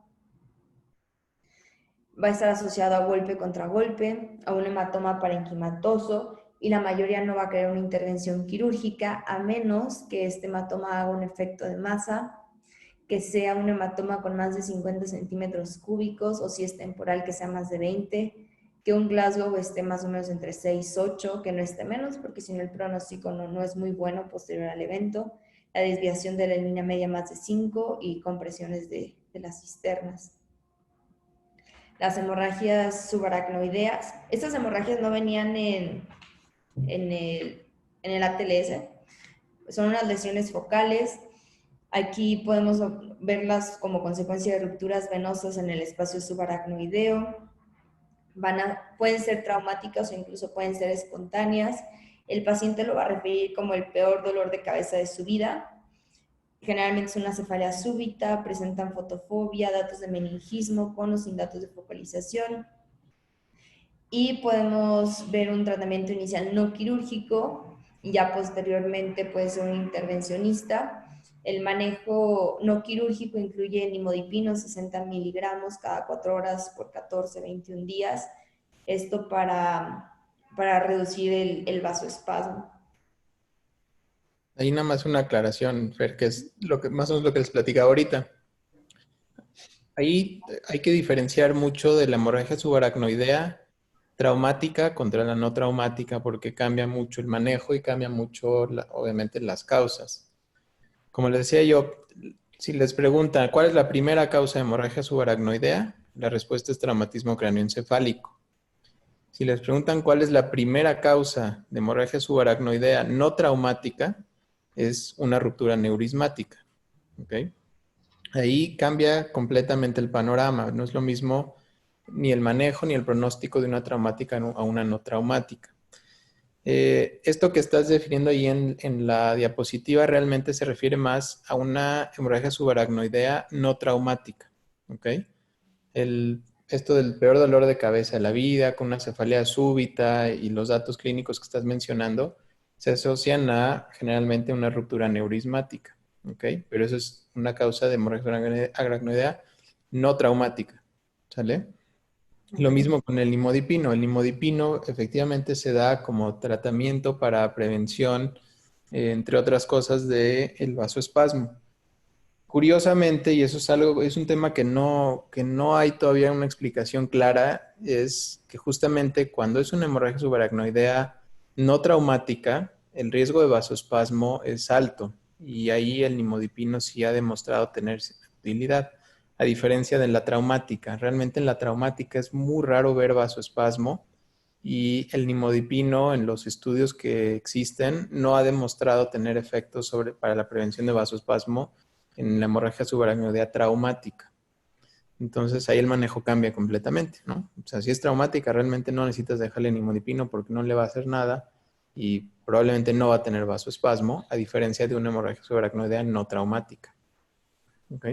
Va a estar asociado a golpe contra golpe, a un hematoma parenquimatoso, y la mayoría no va a querer una intervención quirúrgica a menos que este hematoma haga un efecto de masa, que sea un hematoma con más de 50 centímetros cúbicos o si es temporal que sea más de 20, que un Glasgow esté más o menos entre 6 y 8, que no esté menos porque si no el pronóstico no es muy bueno posterior al evento, la desviación de la línea media más de 5 y compresiones de las cisternas. Las hemorragias subaracnoideas, estas hemorragias no venían en el ATLS, son unas lesiones focales. Aquí podemos verlas como consecuencia de rupturas venosas en el espacio subaracnoideo. Pueden ser traumáticas o incluso pueden ser espontáneas. El paciente lo va a referir como el peor dolor de cabeza de su vida. Generalmente es una cefalea súbita, presentan fotofobia, datos de meningismo con o sin datos de focalización. y podemos ver un tratamiento inicial no quirúrgico y ya posteriormente puede ser un intervencionista. El manejo no quirúrgico incluye nimodipino 60 miligramos cada 4 horas por 14, 21 días. Esto para reducir el vasoespasmo. Ahí nada más una aclaración, Fer, que es lo que, más o menos lo que les platicaba ahorita. Ahí hay que diferenciar mucho de la hemorragia subaracnoidea traumática contra la no traumática porque cambia mucho el manejo y cambia mucho, obviamente, las causas. Como les decía yo, si les preguntan cuál es la primera causa de hemorragia subaracnoidea, la respuesta es traumatismo cráneoencefálico. Si les preguntan cuál es la primera causa de hemorragia subaracnoidea no traumática, es una ruptura neurismática. ¿Ok? Ahí cambia completamente el panorama. No es lo mismo ni el manejo ni el pronóstico de una traumática a una no traumática. Esto que estás definiendo ahí en la diapositiva realmente se refiere más a una hemorragia subaracnoidea no traumática. ¿Ok? Esto del peor dolor de cabeza de la vida, con una cefalea súbita y los datos clínicos que estás mencionando, se asocian a generalmente una ruptura neurismática. ¿Ok? Pero eso es una causa de hemorragia aracnoidea no traumática. ¿Sale? Lo mismo con el nimodipino. El nimodipino efectivamente se da como tratamiento para prevención, entre otras cosas, del vasoespasmo. Curiosamente, y eso es algo, es un tema que no hay todavía una explicación clara, es que justamente cuando es una hemorragia subaracnoidea no traumática, el riesgo de vasoespasmo es alto y ahí el nimodipino sí ha demostrado tener utilidad, a diferencia de la traumática. Realmente en la traumática es muy raro ver vasoespasmo y el nimodipino en los estudios que existen no ha demostrado tener efectos para la prevención de vasoespasmo en la hemorragia subaracnoidea traumática. Entonces ahí el manejo cambia completamente, ¿no? O sea, si es traumática, realmente no necesitas dejarle nimodipino porque no le va a hacer nada y probablemente no va a tener vasoespasmo, a diferencia de una hemorragia subaracnoidea no traumática. ¿Ok?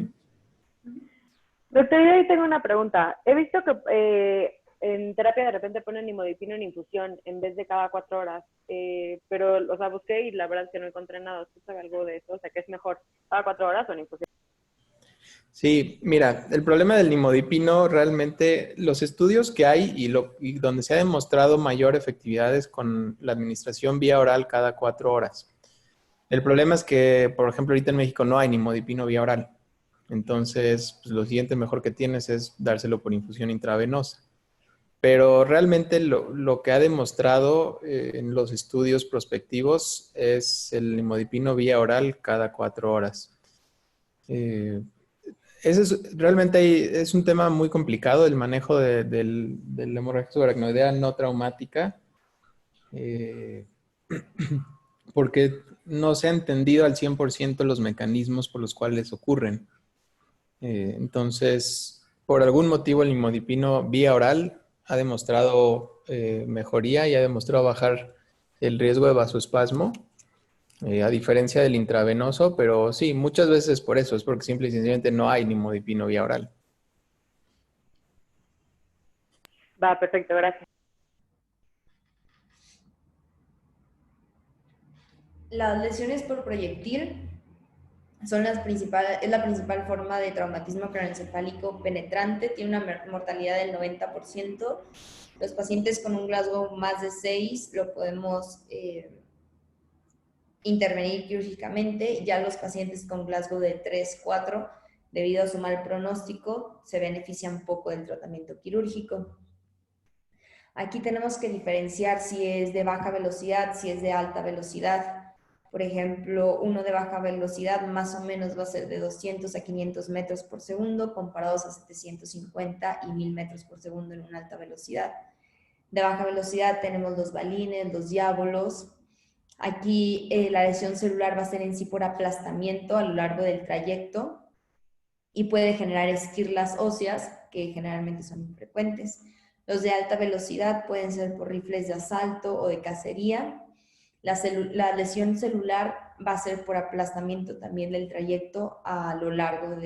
Doctor, yo ahí tengo una pregunta. He visto que en terapia de repente ponen nimodipino en infusión en vez de cada 4 horas, pero, o sea, busqué y la verdad es que no encontré nada. ¿Usted sabe algo de eso? O sea, ¿qué es mejor, cada 4 horas o en infusión? Sí, mira, el problema del nimodipino realmente, los estudios que hay y donde se ha demostrado mayor efectividad es con la administración vía oral cada 4 horas. El problema es que, por ejemplo, ahorita en México no hay nimodipino vía oral. Entonces, pues, lo siguiente mejor que tienes es dárselo por infusión intravenosa. Pero realmente lo que ha demostrado en los estudios prospectivos es el nimodipino vía oral cada 4 horas. Eh, realmente es un tema muy complicado el manejo de la hemorragia subaracnoidea no traumática, eh, porque no se ha entendido al 100% los mecanismos por los cuales ocurren. Entonces, por algún motivo el nimodipino vía oral ha demostrado mejoría y ha demostrado bajar el riesgo de vasoespasmo, a diferencia del intravenoso, pero sí, muchas veces por eso, es porque simple y sencillamente no hay nimodipino vía oral. Va, perfecto, gracias. Las lesiones por proyectil es la principal forma de traumatismo craneoencefálico penetrante, tiene una mortalidad del 90%. Los pacientes con un Glasgow más de 6 lo podemos intervenir quirúrgicamente. Ya los pacientes con Glasgow de 3, 4, debido a su mal pronóstico, se benefician poco del tratamiento quirúrgico. Aquí tenemos que diferenciar si es de baja velocidad, si es de alta velocidad. Por ejemplo, uno de baja velocidad más o menos va a ser de 200 a 500 metros por segundo, comparados a 750 y 1000 metros por segundo en una alta velocidad. De baja velocidad tenemos los balines, los diábolos. Aquí la lesión celular va a ser en sí por aplastamiento a lo largo del trayecto y puede generar esquirlas óseas, que generalmente son infrecuentes. Los de alta velocidad pueden ser por rifles de asalto o de cacería. La lesión celular va a ser por aplastamiento también del trayecto a lo largo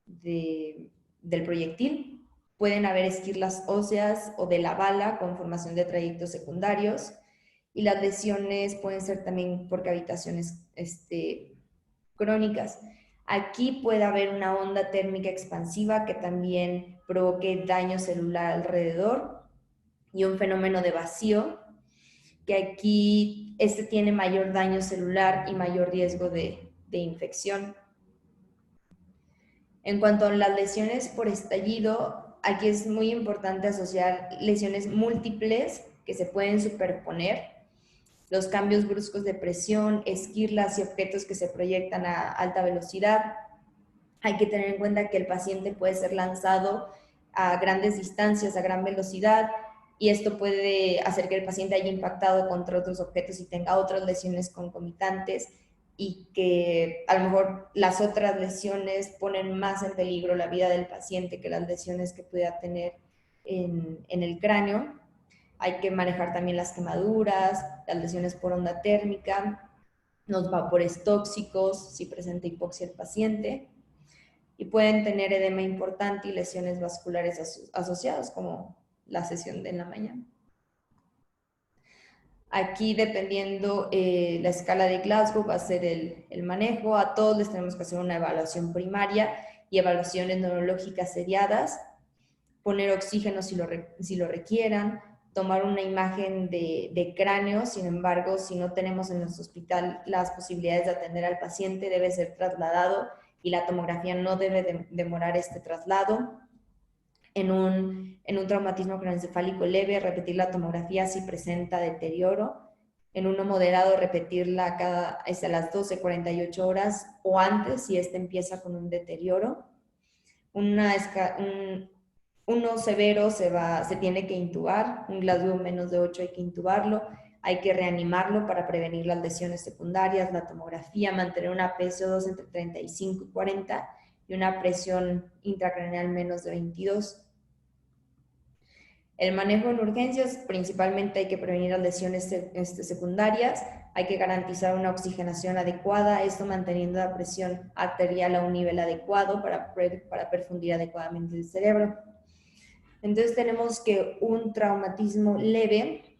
del proyectil. Pueden haber esquirlas óseas o de la bala con formación de trayectos secundarios. Y las lesiones pueden ser también por cavitaciones crónicas. Aquí puede haber una onda térmica expansiva que también provoque daño celular alrededor y un fenómeno de vacío, que aquí tiene mayor daño celular y mayor riesgo de infección. En cuanto a las lesiones por estallido, aquí es muy importante asociar lesiones múltiples que se pueden superponer, los cambios bruscos de presión, esquirlas y objetos que se proyectan a alta velocidad. Hay que tener en cuenta que el paciente puede ser lanzado a grandes distancias, a gran velocidad, y esto puede hacer que el paciente haya impactado contra otros objetos y tenga otras lesiones concomitantes, y que a lo mejor las otras lesiones ponen más en peligro la vida del paciente que las lesiones que pudiera tener en el cráneo. Hay que manejar también las quemaduras, las lesiones por onda térmica, los vapores tóxicos, si presenta hipoxia el paciente, y pueden tener edema importante y lesiones vasculares asociadas, como la sesión de en la mañana. Aquí, dependiendo la escala de Glasgow, va a ser el manejo. A todos les tenemos que hacer una evaluación primaria y evaluaciones neurológicas seriadas, poner oxígeno si lo requieran, tomar una imagen de cráneo. Sin embargo, si no tenemos en nuestro hospital las posibilidades de atender al paciente, debe ser trasladado y la tomografía no debe demorar este traslado. En un traumatismo craneoencefálico leve, repetir la tomografía si presenta deterioro. En uno moderado, repetirla a las 12, 48 horas o antes si empieza con un deterioro. Uno severo se tiene que intubar, un Glasgow menos de 8 hay que intubarlo, hay que reanimarlo para prevenir las lesiones secundarias, la tomografía, mantener una PSO2 entre 35 y 40 y una presión intracraneal menos de 22. El manejo en urgencias, principalmente hay que prevenir las lesiones secundarias, hay que garantizar una oxigenación adecuada, esto manteniendo la presión arterial a un nivel adecuado para perfundir adecuadamente el cerebro. Entonces tenemos que un traumatismo leve,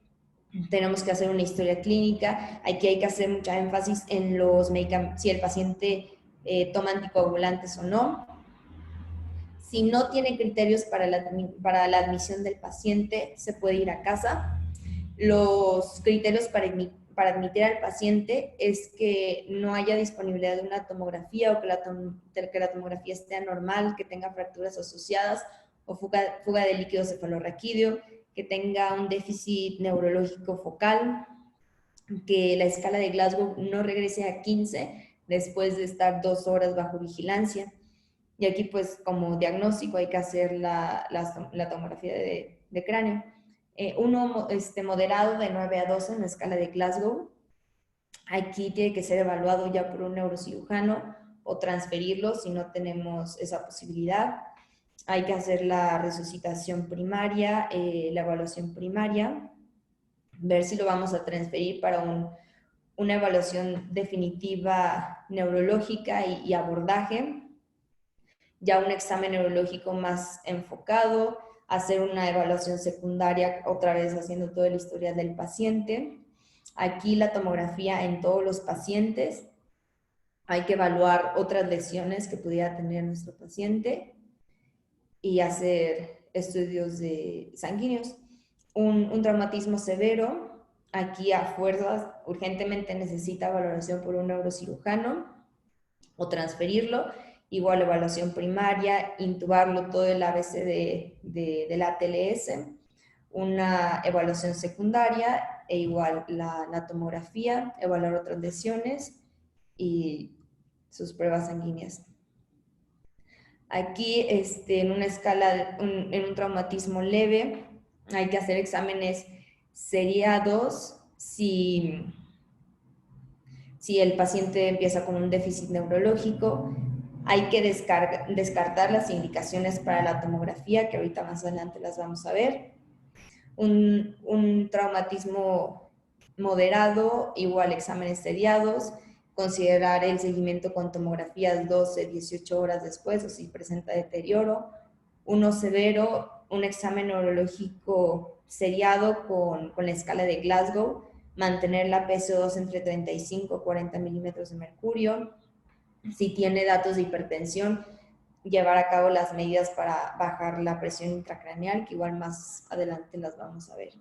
tenemos que hacer una historia clínica, aquí hay que hacer mucha énfasis en los medicamentos, si el paciente toma anticoagulantes o no. Si no tiene criterios para la admisión del paciente, se puede ir a casa. Los criterios para admitir al paciente es que no haya disponibilidad de una tomografía o que la tomografía esté anormal, que tenga fracturas asociadas o fuga de líquido cefalorraquídeo, que tenga un déficit neurológico focal, que la escala de Glasgow no regrese a 15 después de estar 2 horas bajo vigilancia. Y aquí, pues, como diagnóstico hay que hacer la tomografía de cráneo. Uno moderado de 9 a 12 en la escala de Glasgow. Aquí tiene que ser evaluado ya por un neurocirujano o transferirlo si no tenemos esa posibilidad. Hay que hacer la resucitación primaria, la evaluación primaria, ver si lo vamos a transferir para una evaluación definitiva neurológica y abordaje. Ya un examen neurológico más enfocado, hacer una evaluación secundaria, otra vez haciendo todo el historial del paciente. Aquí la tomografía en todos los pacientes. Hay que evaluar otras lesiones que pudiera tener nuestro paciente y hacer estudios sanguíneos. Un traumatismo severo, aquí a fuerzas urgentemente necesita valoración por un neurocirujano o transferirlo. Igual evaluación primaria, intubarlo todo el ABC del ATLS, una evaluación secundaria e igual la tomografía, evaluar otras lesiones y sus pruebas sanguíneas. Aquí, en una escala, en un traumatismo leve, hay que hacer exámenes seriados si el paciente empieza con un déficit neurológico. Hay que descartar las indicaciones para la tomografía, que ahorita más adelante las vamos a ver. Un traumatismo moderado, igual exámenes seriados, considerar el seguimiento con tomografías 12, 18 horas después, o si presenta deterioro, uno severo, un examen neurológico seriado con la escala de Glasgow, mantener la PSO2 entre 35 y 40 milímetros de mercurio. Si tiene datos de hipertensión, llevar a cabo las medidas para bajar la presión intracraneal, que igual más adelante las vamos a ver.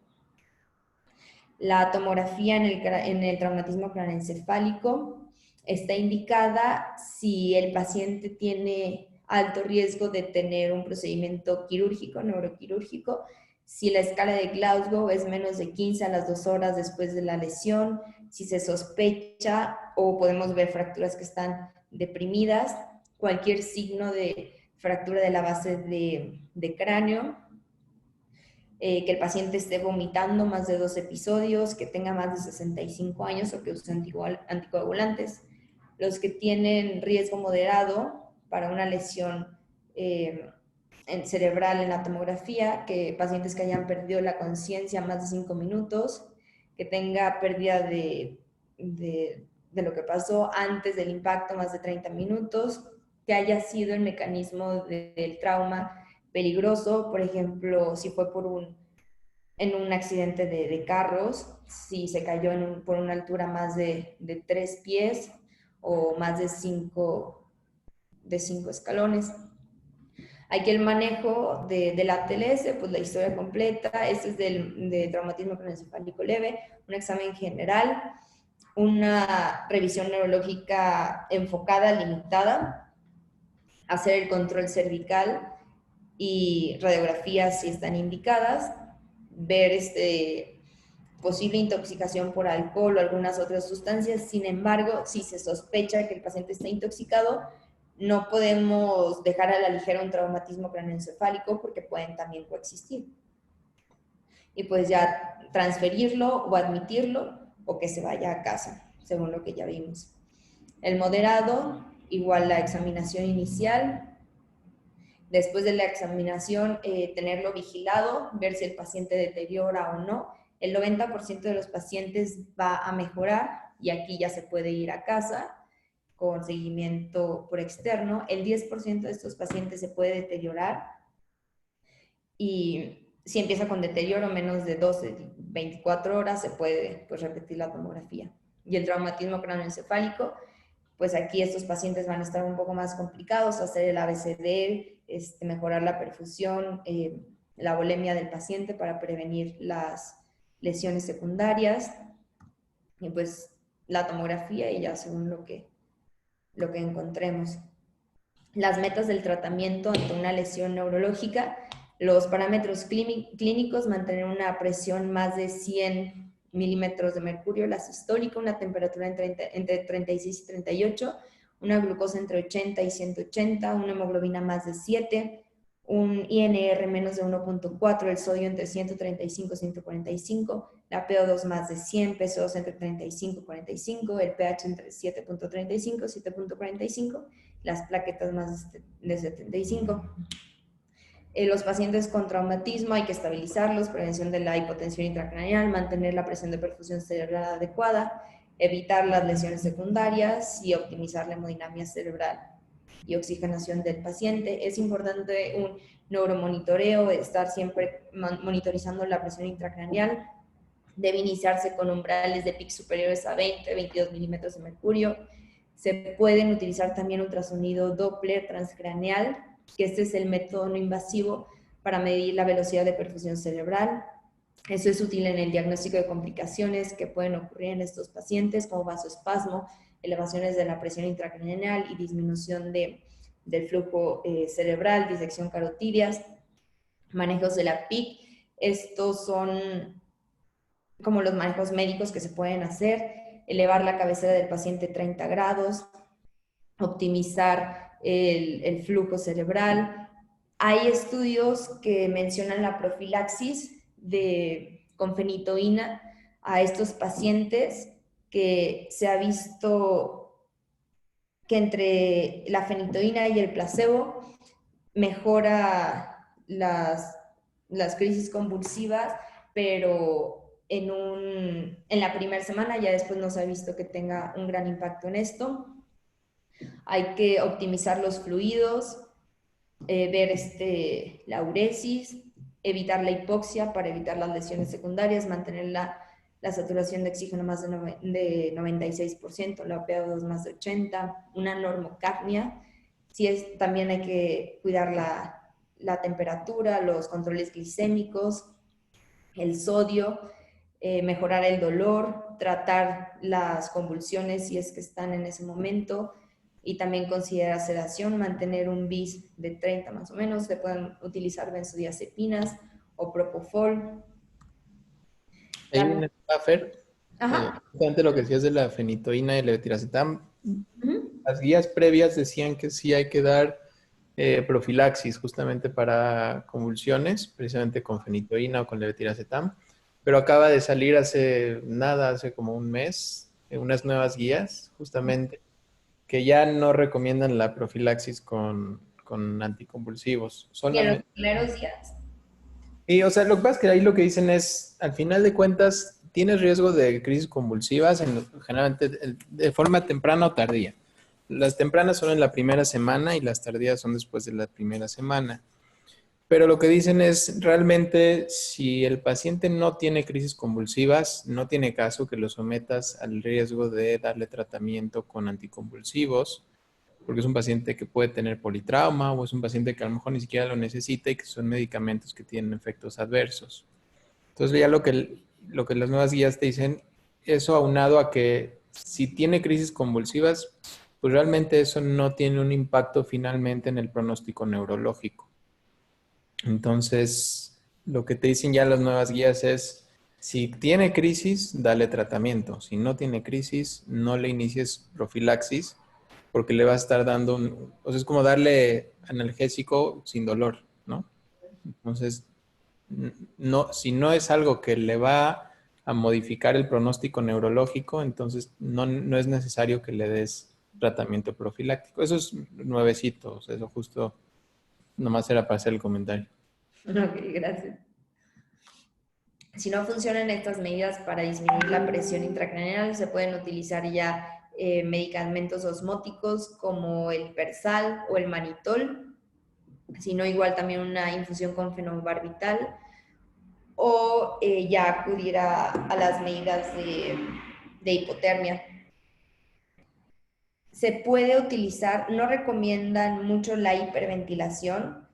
La tomografía en el traumatismo craneoencefálico está indicada si el paciente tiene alto riesgo de tener un procedimiento quirúrgico, neuroquirúrgico, si la escala de Glasgow es menos de 15 a las 2 horas después de la lesión, si se sospecha o podemos ver fracturas que están deprimidas, cualquier signo de fractura de la base de cráneo, que el paciente esté vomitando más de 2 episodios, que tenga más de 65 años o que use anticoagulantes. Los que tienen riesgo moderado para una lesión cerebral en la tomografía, que pacientes que hayan perdido la conciencia más de 5 minutos, que tenga pérdida de lo que pasó antes del impacto más de 30 minutos, que haya sido el mecanismo del trauma peligroso, por ejemplo, si fue en un accidente de carros, si se cayó por una altura más de 3 pies o más de 5 escalones. Aquí el manejo de la ATLS, pues la historia completa, este es de traumatismo craneoencefálico leve, un examen general, una revisión neurológica enfocada, limitada, hacer el control cervical y radiografías si están indicadas, ver posible intoxicación por alcohol o algunas otras sustancias. Sin embargo, si se sospecha que el paciente está intoxicado, no podemos dejar a la ligera un traumatismo craneoencefálico porque pueden también coexistir. Y pues ya transferirlo o admitirlo o que se vaya a casa, según lo que ya vimos. El moderado, igual la examinación inicial. Después de la examinación, tenerlo vigilado, ver si el paciente deteriora o no. El 90% de los pacientes va a mejorar y aquí ya se puede ir a casa con seguimiento por externo. El 10% de estos pacientes se puede deteriorar y si empieza con deterioro menos de 12, 24 horas, se puede pues, repetir la tomografía. Y el traumatismo craneoencefálico, pues aquí estos pacientes van a estar un poco más complicados, hacer el ABCD, mejorar la perfusión, la volemia del paciente para prevenir las lesiones secundarias, y pues la tomografía y ya según lo que encontremos. Las metas del tratamiento ante una lesión neurológica, los parámetros clínicos, mantener una presión más de 100 milímetros de mercurio, la sistólica, una temperatura entre 36 y 38, una glucosa entre 80 y 180, una hemoglobina más de 7, un INR menos de 1.4, el sodio entre 135 y 145, la PO2 más de 100, PSO2 entre 35 y 45, el pH entre 7.35 y 7.45, las plaquetas más de 75. Los pacientes con traumatismo hay que estabilizarlos, prevención de la hipotensión intracraneal, mantener la presión de perfusión cerebral adecuada, evitar las lesiones secundarias y optimizar la hemodinamia cerebral y oxigenación del paciente. Es importante un neuromonitoreo, estar siempre monitorizando la presión intracraneal. Debe iniciarse con umbrales de PIC superiores a 20, 22 milímetros de mercurio. Se pueden utilizar también ultrasonido Doppler transcraneal, que este es el método no invasivo para medir la velocidad de perfusión cerebral. Eso es útil en el diagnóstico de complicaciones que pueden ocurrir en estos pacientes, como vasoespasmo, elevaciones de la presión intracraneal y disminución del flujo cerebral, disección carotidias, manejos de la PIC. Estos son como los manejos médicos que se pueden hacer, elevar la cabecera del paciente 30 grados, optimizar el flujo cerebral. Hay estudios que mencionan la profilaxis con fenitoína a estos pacientes, que se ha visto que entre la fenitoína y el placebo mejora las crisis convulsivas, pero en la primera semana, ya después no se ha visto que tenga un gran impacto en esto. Hay que optimizar los fluidos, ver la uresis, evitar la hipoxia para evitar las lesiones secundarias, mantener la saturación de oxígeno más de 96%, la PaO2 más de 80, una normocapnia. También hay que cuidar la temperatura, los controles glicémicos, el sodio, mejorar el dolor, tratar las convulsiones si es que están en ese momento, y también considerar sedación, mantener un BIS de 30 más o menos. Se pueden utilizar benzodiazepinas o propofol. Ahí viene el buffer. Ajá. Justamente lo que decías de la fenitoína y el levetiracetam, Uh-huh. las guías previas decían que sí hay que dar profilaxis justamente para convulsiones, precisamente con fenitoína o con levetiracetam, pero acaba de salir hace como un mes, unas nuevas guías justamente que ya no recomiendan la profilaxis con anticonvulsivos, Y en los solamente. primeros días. Y, o sea, lo que pasa es que ahí lo que dicen es, al final de cuentas, tienes riesgo de crisis convulsivas, generalmente de forma temprana o tardía. Las tempranas son en la primera semana y las tardías son después de la primera semana. Pero lo que dicen es, realmente, si el paciente no tiene crisis convulsivas, no tiene caso que lo sometas al riesgo de darle tratamiento con anticonvulsivos, porque es un paciente que puede tener politrauma o es un paciente que a lo mejor ni siquiera lo necesita y que son medicamentos que tienen efectos adversos. Entonces ya lo que las nuevas guías te dicen, eso aunado a que si tiene crisis convulsivas, pues realmente eso no tiene un impacto finalmente en el pronóstico neurológico. Entonces, lo que te dicen ya las nuevas guías es, si tiene crisis, dale tratamiento. Si no tiene crisis, no le inicies profilaxis porque le vas a estar dando o sea, es como darle analgésico sin dolor, ¿no? Entonces, no, si no es algo que le va a modificar el pronóstico neurológico, entonces no es necesario que le des tratamiento profiláctico. Eso es nuevecito, o sea, eso justo nomás era para hacer el comentario. Ok, gracias. Si no funcionan estas medidas para disminuir la presión intracraneal, se pueden utilizar ya medicamentos osmóticos como el Persal o el Manitol, sino igual también una infusión con fenobarbital, o ya acudir a las medidas de hipotermia. Se puede utilizar, no recomiendan mucho la hiperventilación,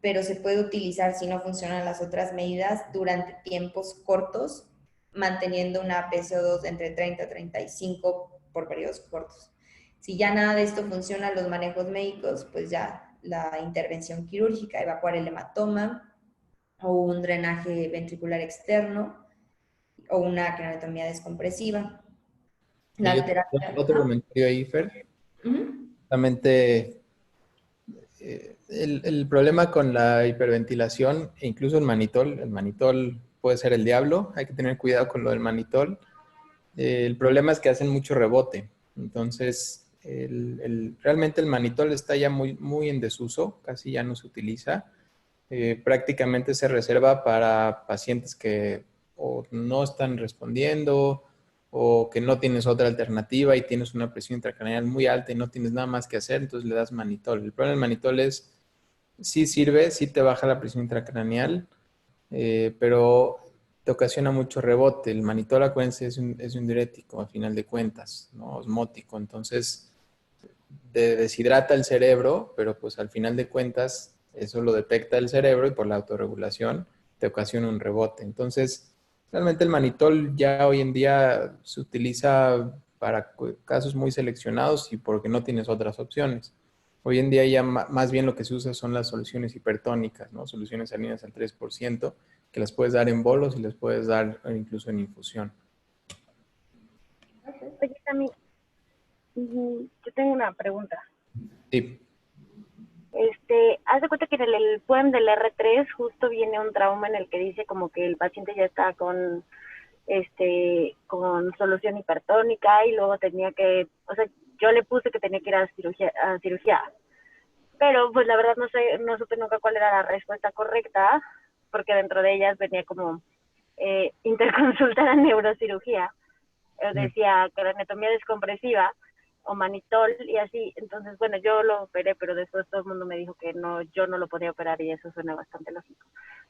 pero se puede utilizar si no funcionan las otras medidas durante tiempos cortos, manteniendo una PCO2 entre 30 y 35 por periodos cortos. Si ya nada de esto funciona, los manejos médicos, pues ya la intervención quirúrgica, evacuar el hematoma o un drenaje ventricular externo o una craneotomía descompresiva. Y La terapia... otro comentario ahí, Fer. Justamente el problema con la hiperventilación e incluso el manitol puede ser el diablo, hay que tener cuidado con lo del manitol. El problema es que hacen mucho rebote, entonces realmente el manitol está ya muy, muy en desuso, casi ya no se utiliza. Prácticamente se reserva para pacientes que o no están respondiendo o que no tienes otra alternativa y tienes una presión intracraneal muy alta y no tienes nada más que hacer, entonces le das manitol. El problema del manitol es, sí sirve, sí te baja la presión intracraneal, pero te ocasiona mucho rebote. El manitol, acuérdense, es un diurético a final de cuentas, ¿no? Osmótico, entonces deshidrata el cerebro, pero pues al final de cuentas eso lo detecta el cerebro y por la autorregulación te ocasiona un rebote. Entonces, realmente el manitol ya hoy en día se utiliza para casos muy seleccionados y porque no tienes otras opciones. Hoy en día ya más bien lo que se usa son las soluciones hipertónicas, ¿no? Soluciones salinas al 3%, que las puedes dar en bolos y las puedes dar incluso en infusión. Oye, Tami, yo tengo una pregunta. Sí. Haz de cuenta que en el poem del R3 justo viene un trauma en el que dice como que el paciente ya está con solución hipertónica y luego tenía que, o sea, yo le puse que tenía que ir a cirugía, pero pues la verdad no supe nunca cuál era la respuesta correcta, porque dentro de ellas venía como interconsultar a neurocirugía, decía craneotomía descompresiva, o manitol y así. Entonces, bueno, yo lo operé, pero después todo el mundo me dijo que no, yo no lo podía operar y eso suena bastante lógico.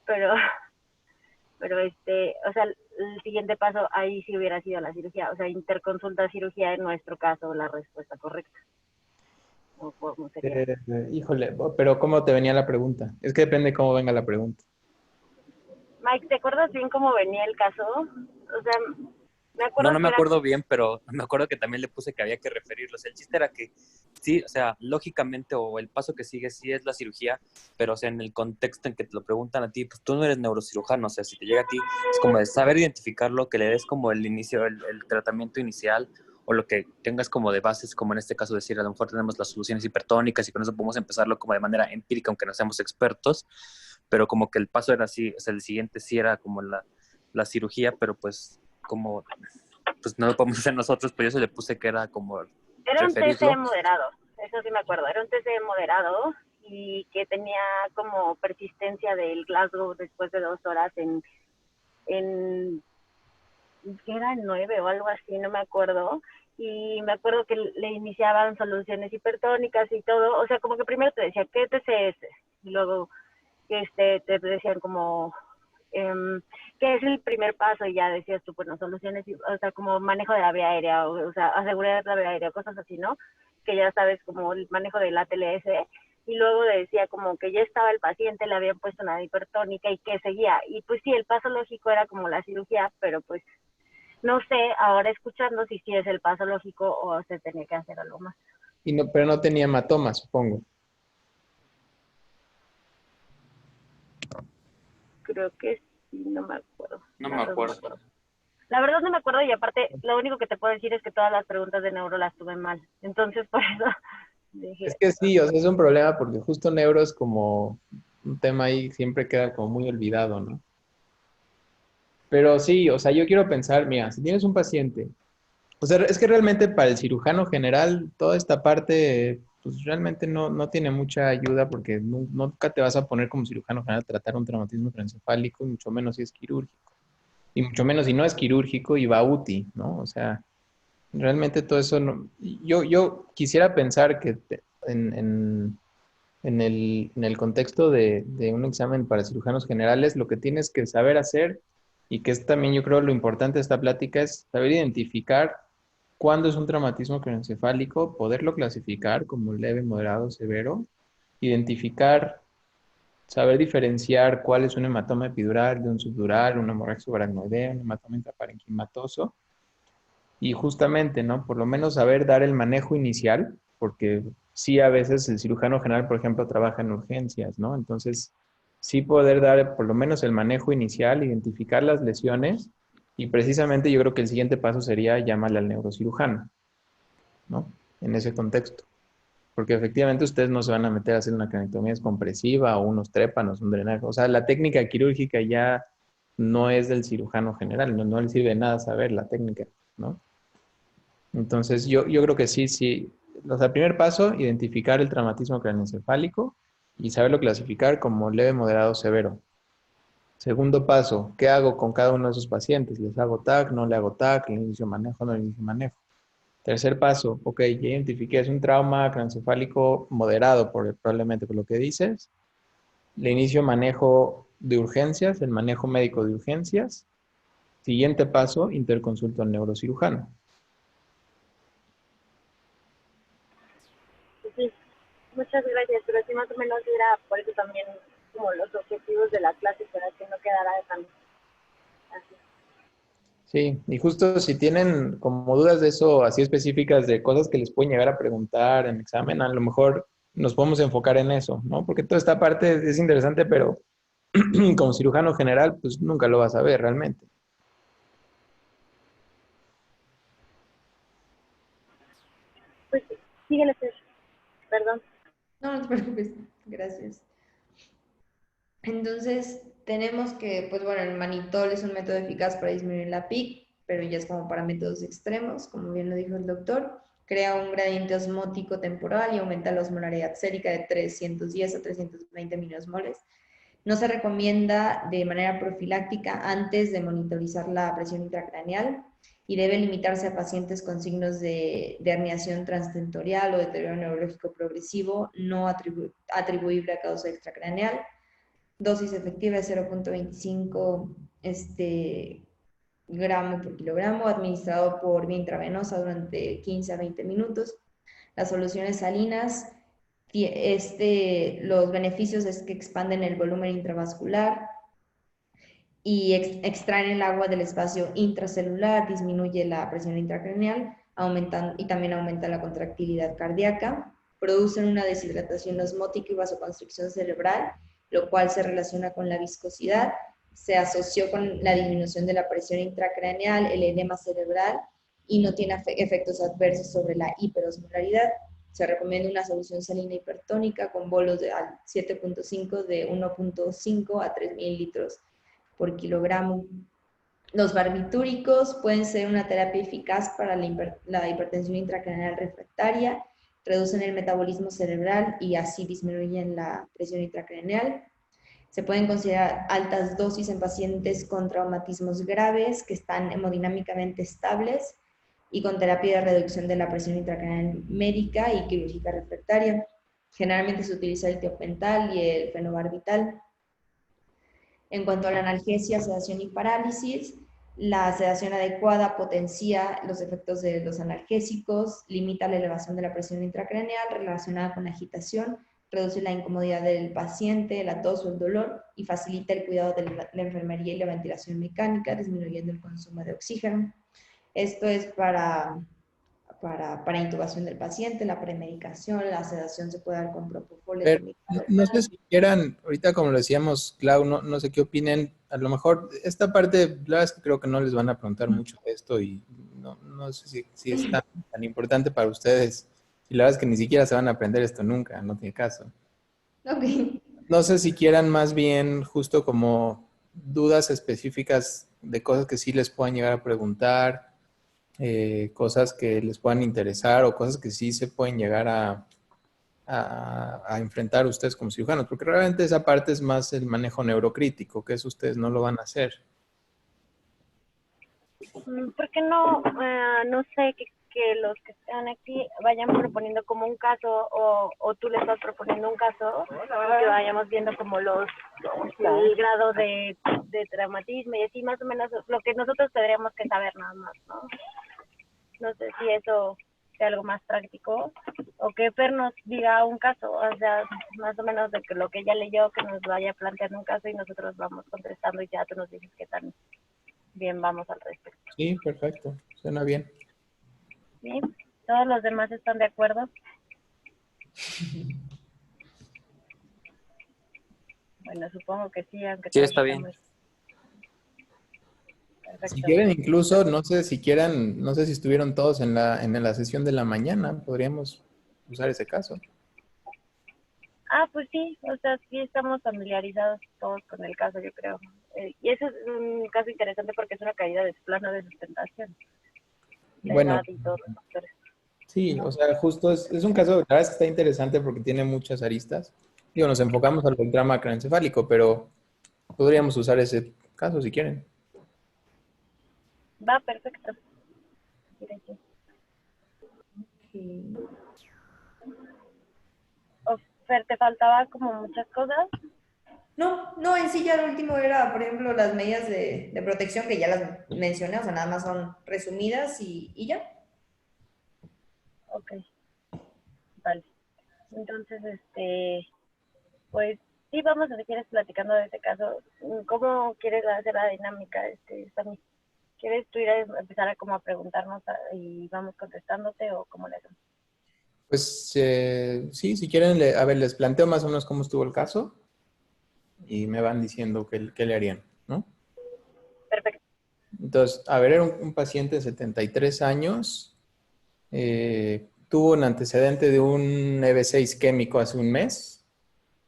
Pero, o sea, el siguiente paso ahí sí hubiera sido la cirugía, o sea, interconsulta cirugía en nuestro caso, la respuesta correcta. ¿O cómo sería? Híjole, pero ¿cómo te venía la pregunta? Es que depende cómo venga la pregunta. Mike, ¿te acuerdas bien cómo venía el caso? O sea, me No, acuerdo no que me era... acuerdo bien, pero me acuerdo que también le puse que había que referirlos. El chiste era que sí, o sea, lógicamente o el paso que sigue sí es la cirugía, pero o sea, en el contexto en que te lo preguntan a ti, pues tú no eres neurocirujano, o sea, si te llega a ti, es como de saber identificarlo, que le des como el inicio, el tratamiento inicial o lo que tengas como de bases, como en este caso decir, a lo mejor tenemos las soluciones hipertónicas y con eso podemos empezarlo como de manera empírica, aunque no seamos expertos, pero como que el paso era así, o sea, el siguiente sí era como la cirugía, pero pues como pues no lo podemos hacer nosotros, pero yo se le puse que era como Era un referirlo. TC moderado, eso sí me acuerdo, era un TC moderado y que tenía como persistencia del Glasgow después de 2 horas en que era en 9 o algo así, no me acuerdo. Y me acuerdo que le iniciaban soluciones hipertónicas y todo, o sea, como que primero te decía, ¿qué TC es? Y luego te decían como, ¿qué es el primer paso? Y ya decías tú, bueno, soluciones, o sea, como manejo de la vía aérea, o sea, asegurar la vía aérea, cosas así, ¿no? Que ya sabes, como el manejo del ATLS. Y luego decía como que ya estaba el paciente, le habían puesto una hipertónica y que seguía. Y pues sí, el paso lógico era como la cirugía, pero pues no sé, ahora escuchando si sí es el paso lógico o se tenía que hacer algo más. Y no, pero no tenía hematoma, supongo. Creo que sí, no me acuerdo. No me acuerdo. La verdad no me acuerdo y aparte lo único que te puedo decir es que todas las preguntas de neuro las tuve mal. Entonces por eso Es dije, que sí, o sea, es un problema porque justo neuro es como un tema ahí siempre queda como muy olvidado, ¿no? Pero sí, o sea, yo quiero pensar, mira, si tienes un paciente, o sea, es que realmente para el cirujano general toda esta parte, pues realmente no tiene mucha ayuda porque nunca te vas a poner como cirujano general a tratar un traumatismo craneoencefálico, y mucho menos si es quirúrgico, y mucho menos si no es quirúrgico y va UTI, ¿no? O sea, realmente todo eso no. Yo quisiera pensar que en el contexto de un examen para cirujanos generales, lo que tienes que saber hacer, y que es también yo creo lo importante de esta plática, es saber identificar cuándo es un traumatismo craneoencefálico, poderlo clasificar como leve, moderado, severo, identificar, saber diferenciar cuál es un hematoma epidural de un subdural, una hemorragia subaracnoidea, un hematoma intraparenquimatoso, y justamente, ¿no? Por lo menos saber dar el manejo inicial, porque sí a veces el cirujano general, por ejemplo, trabaja en urgencias, ¿no? Entonces, sí poder dar por lo menos el manejo inicial, identificar las lesiones, y precisamente yo creo que el siguiente paso sería llamarle al neurocirujano, ¿no? En ese contexto. Porque efectivamente ustedes no se van a meter a hacer una cranectomía descompresiva o unos trépanos, un drenaje. O sea, la técnica quirúrgica ya no es del cirujano general, no le sirve de nada saber la técnica, ¿no? Entonces, yo creo que sí, sí. O sea, primer paso, identificar el traumatismo craneoencefálico y saberlo clasificar como leve, moderado, severo. Segundo paso, ¿qué hago con cada uno de esos pacientes? ¿Les hago TAC? ¿No le hago TAC? ¿Le inicio manejo? ¿No le inicio manejo? Tercer paso, ok, ya identifiqué, es un trauma craneoencefálico moderado, probablemente por lo que dices. Le inicio manejo de urgencias, el manejo médico de urgencias. Siguiente paso, interconsulto al neurocirujano. sí, muchas gracias, pero sí más o menos era por eso también como los objetivos de la clase para que no quedara tan así. Sí, y justo si tienen como dudas de eso, así específicas de cosas que les pueden llegar a preguntar en examen, a lo mejor nos podemos enfocar en eso, ¿no? Porque toda esta parte es interesante, pero como cirujano general, pues nunca lo vas a ver realmente. Pues sí, síguele, Fer. Perdón. No, no te preocupes. Gracias. Entonces, tenemos que, pues bueno, el manitol es un método eficaz para disminuir la PIC, pero ya es como para métodos extremos, como bien lo dijo el doctor. Crea un gradiente osmótico temporal y aumenta la osmolaridad sérica de 310 a 320 miliosmoles. No se recomienda de manera profiláctica antes de monitorizar la presión intracraneal. y debe limitarse a pacientes con signos de herniación transtentorial o deterioro neurológico progresivo no atribuible a causa extracraneal. Dosis efectiva de 0.25 gramo por kilogramo, administrado por vía intravenosa durante 15 a 20 minutos. Las soluciones salinas, los beneficios es que expanden el volumen intravascular y extraen el agua del espacio intracelular, disminuye la presión intracraneal, y también aumenta la contractilidad cardíaca, producen una deshidratación osmótica y vasoconstricción cerebral, lo cual se relaciona con la viscosidad, se asoció con la disminución de la presión intracraneal, el edema cerebral, y no tiene efectos adversos sobre la hiperosmolaridad. Se recomienda una solución salina hipertónica con bolos de 7.5 de 1.5 a 3 mililitros por kilogramo. Los barbitúricos pueden ser una terapia eficaz para la hipertensión intracraneal refractaria, reducen el metabolismo cerebral y así disminuyen la presión intracraneal. Se pueden considerar altas dosis en pacientes con traumatismos graves que están hemodinámicamente estables y con terapia de reducción de la presión intracraneal médica y quirúrgica refractaria. Generalmente se utiliza el tiopental y el fenobarbital. En cuanto a la analgesia, sedación y parálisis, la sedación adecuada potencia los efectos de los analgésicos, limita la elevación de la presión intracraneal relacionada con la agitación, reduce la incomodidad del paciente, la tos o el dolor y facilita el cuidado de la enfermería y la ventilación mecánica, disminuyendo el consumo de oxígeno. Esto es para intubación del paciente, la premedicación, la sedación se puede dar con propofol. Pero no sé si quieran, ahorita como lo decíamos, Clau, no sé qué opinen. A lo mejor esta parte, la verdad es que creo que no les van a preguntar mucho de esto y no sé si es tan importante para ustedes. Y la verdad es que ni siquiera se van a aprender esto nunca, no tiene caso. Ok. No sé si quieran más bien justo como dudas específicas de cosas que sí les puedan llegar a preguntar, cosas que les puedan interesar o cosas que sí se pueden llegar a enfrentar ustedes como cirujanos, porque realmente esa parte es más el manejo neurocrítico, que eso ustedes no lo van a hacer. ¿Por qué no, no sé, que los que están aquí vayan proponiendo como un caso o tú les vas proponiendo un caso y que vayamos viendo como el grado de traumatismo y así más o menos lo que nosotros tendríamos que saber nada más, ¿no? No sé si eso sea algo más práctico o que Fer nos diga un caso, o sea, más o menos de que lo que ella leyó, que nos vaya planteando un caso y nosotros vamos contestando y ya tú nos dices qué tan bien vamos al respecto. Sí, perfecto, suena bien. ¿Sí? ¿Todos los demás están de acuerdo? Bueno, supongo que sí, aunque Sí, está bien. Perfecto. Si quieren incluso, no sé si estuvieron todos en la sesión de la mañana, podríamos usar ese caso. Ah, pues sí, o sea, sí estamos familiarizados todos con el caso, yo creo. Y eso es un caso interesante porque es una caída de plano de sustentación. La Bueno, edad y todos los factores. sí, o sea, justo es un caso, la verdad es que está interesante porque tiene muchas aristas. Digo, nos enfocamos al trauma craneoencefálico, pero podríamos usar ese caso si quieren. Va, perfecto. O Fer, ¿te faltaba como muchas cosas? No, en sí ya lo último era, por ejemplo, las medidas de protección que ya las mencioné, o sea, nada más son resumidas y ya. Ok, vale. Entonces, pues sí, vamos a si quieres platicando de este caso. ¿Cómo quieres hacer la dinámica, Sammy? ¿Quieres tú ir a empezar a como a preguntarnos y vamos contestándote o cómo le hacemos? Pues sí, si quieren, a ver, les planteo más o menos cómo estuvo el caso y me van diciendo qué le harían, ¿no? Perfecto. Entonces, a ver, era un paciente de 73 años, tuvo un antecedente de un EBC isquémico hace un mes,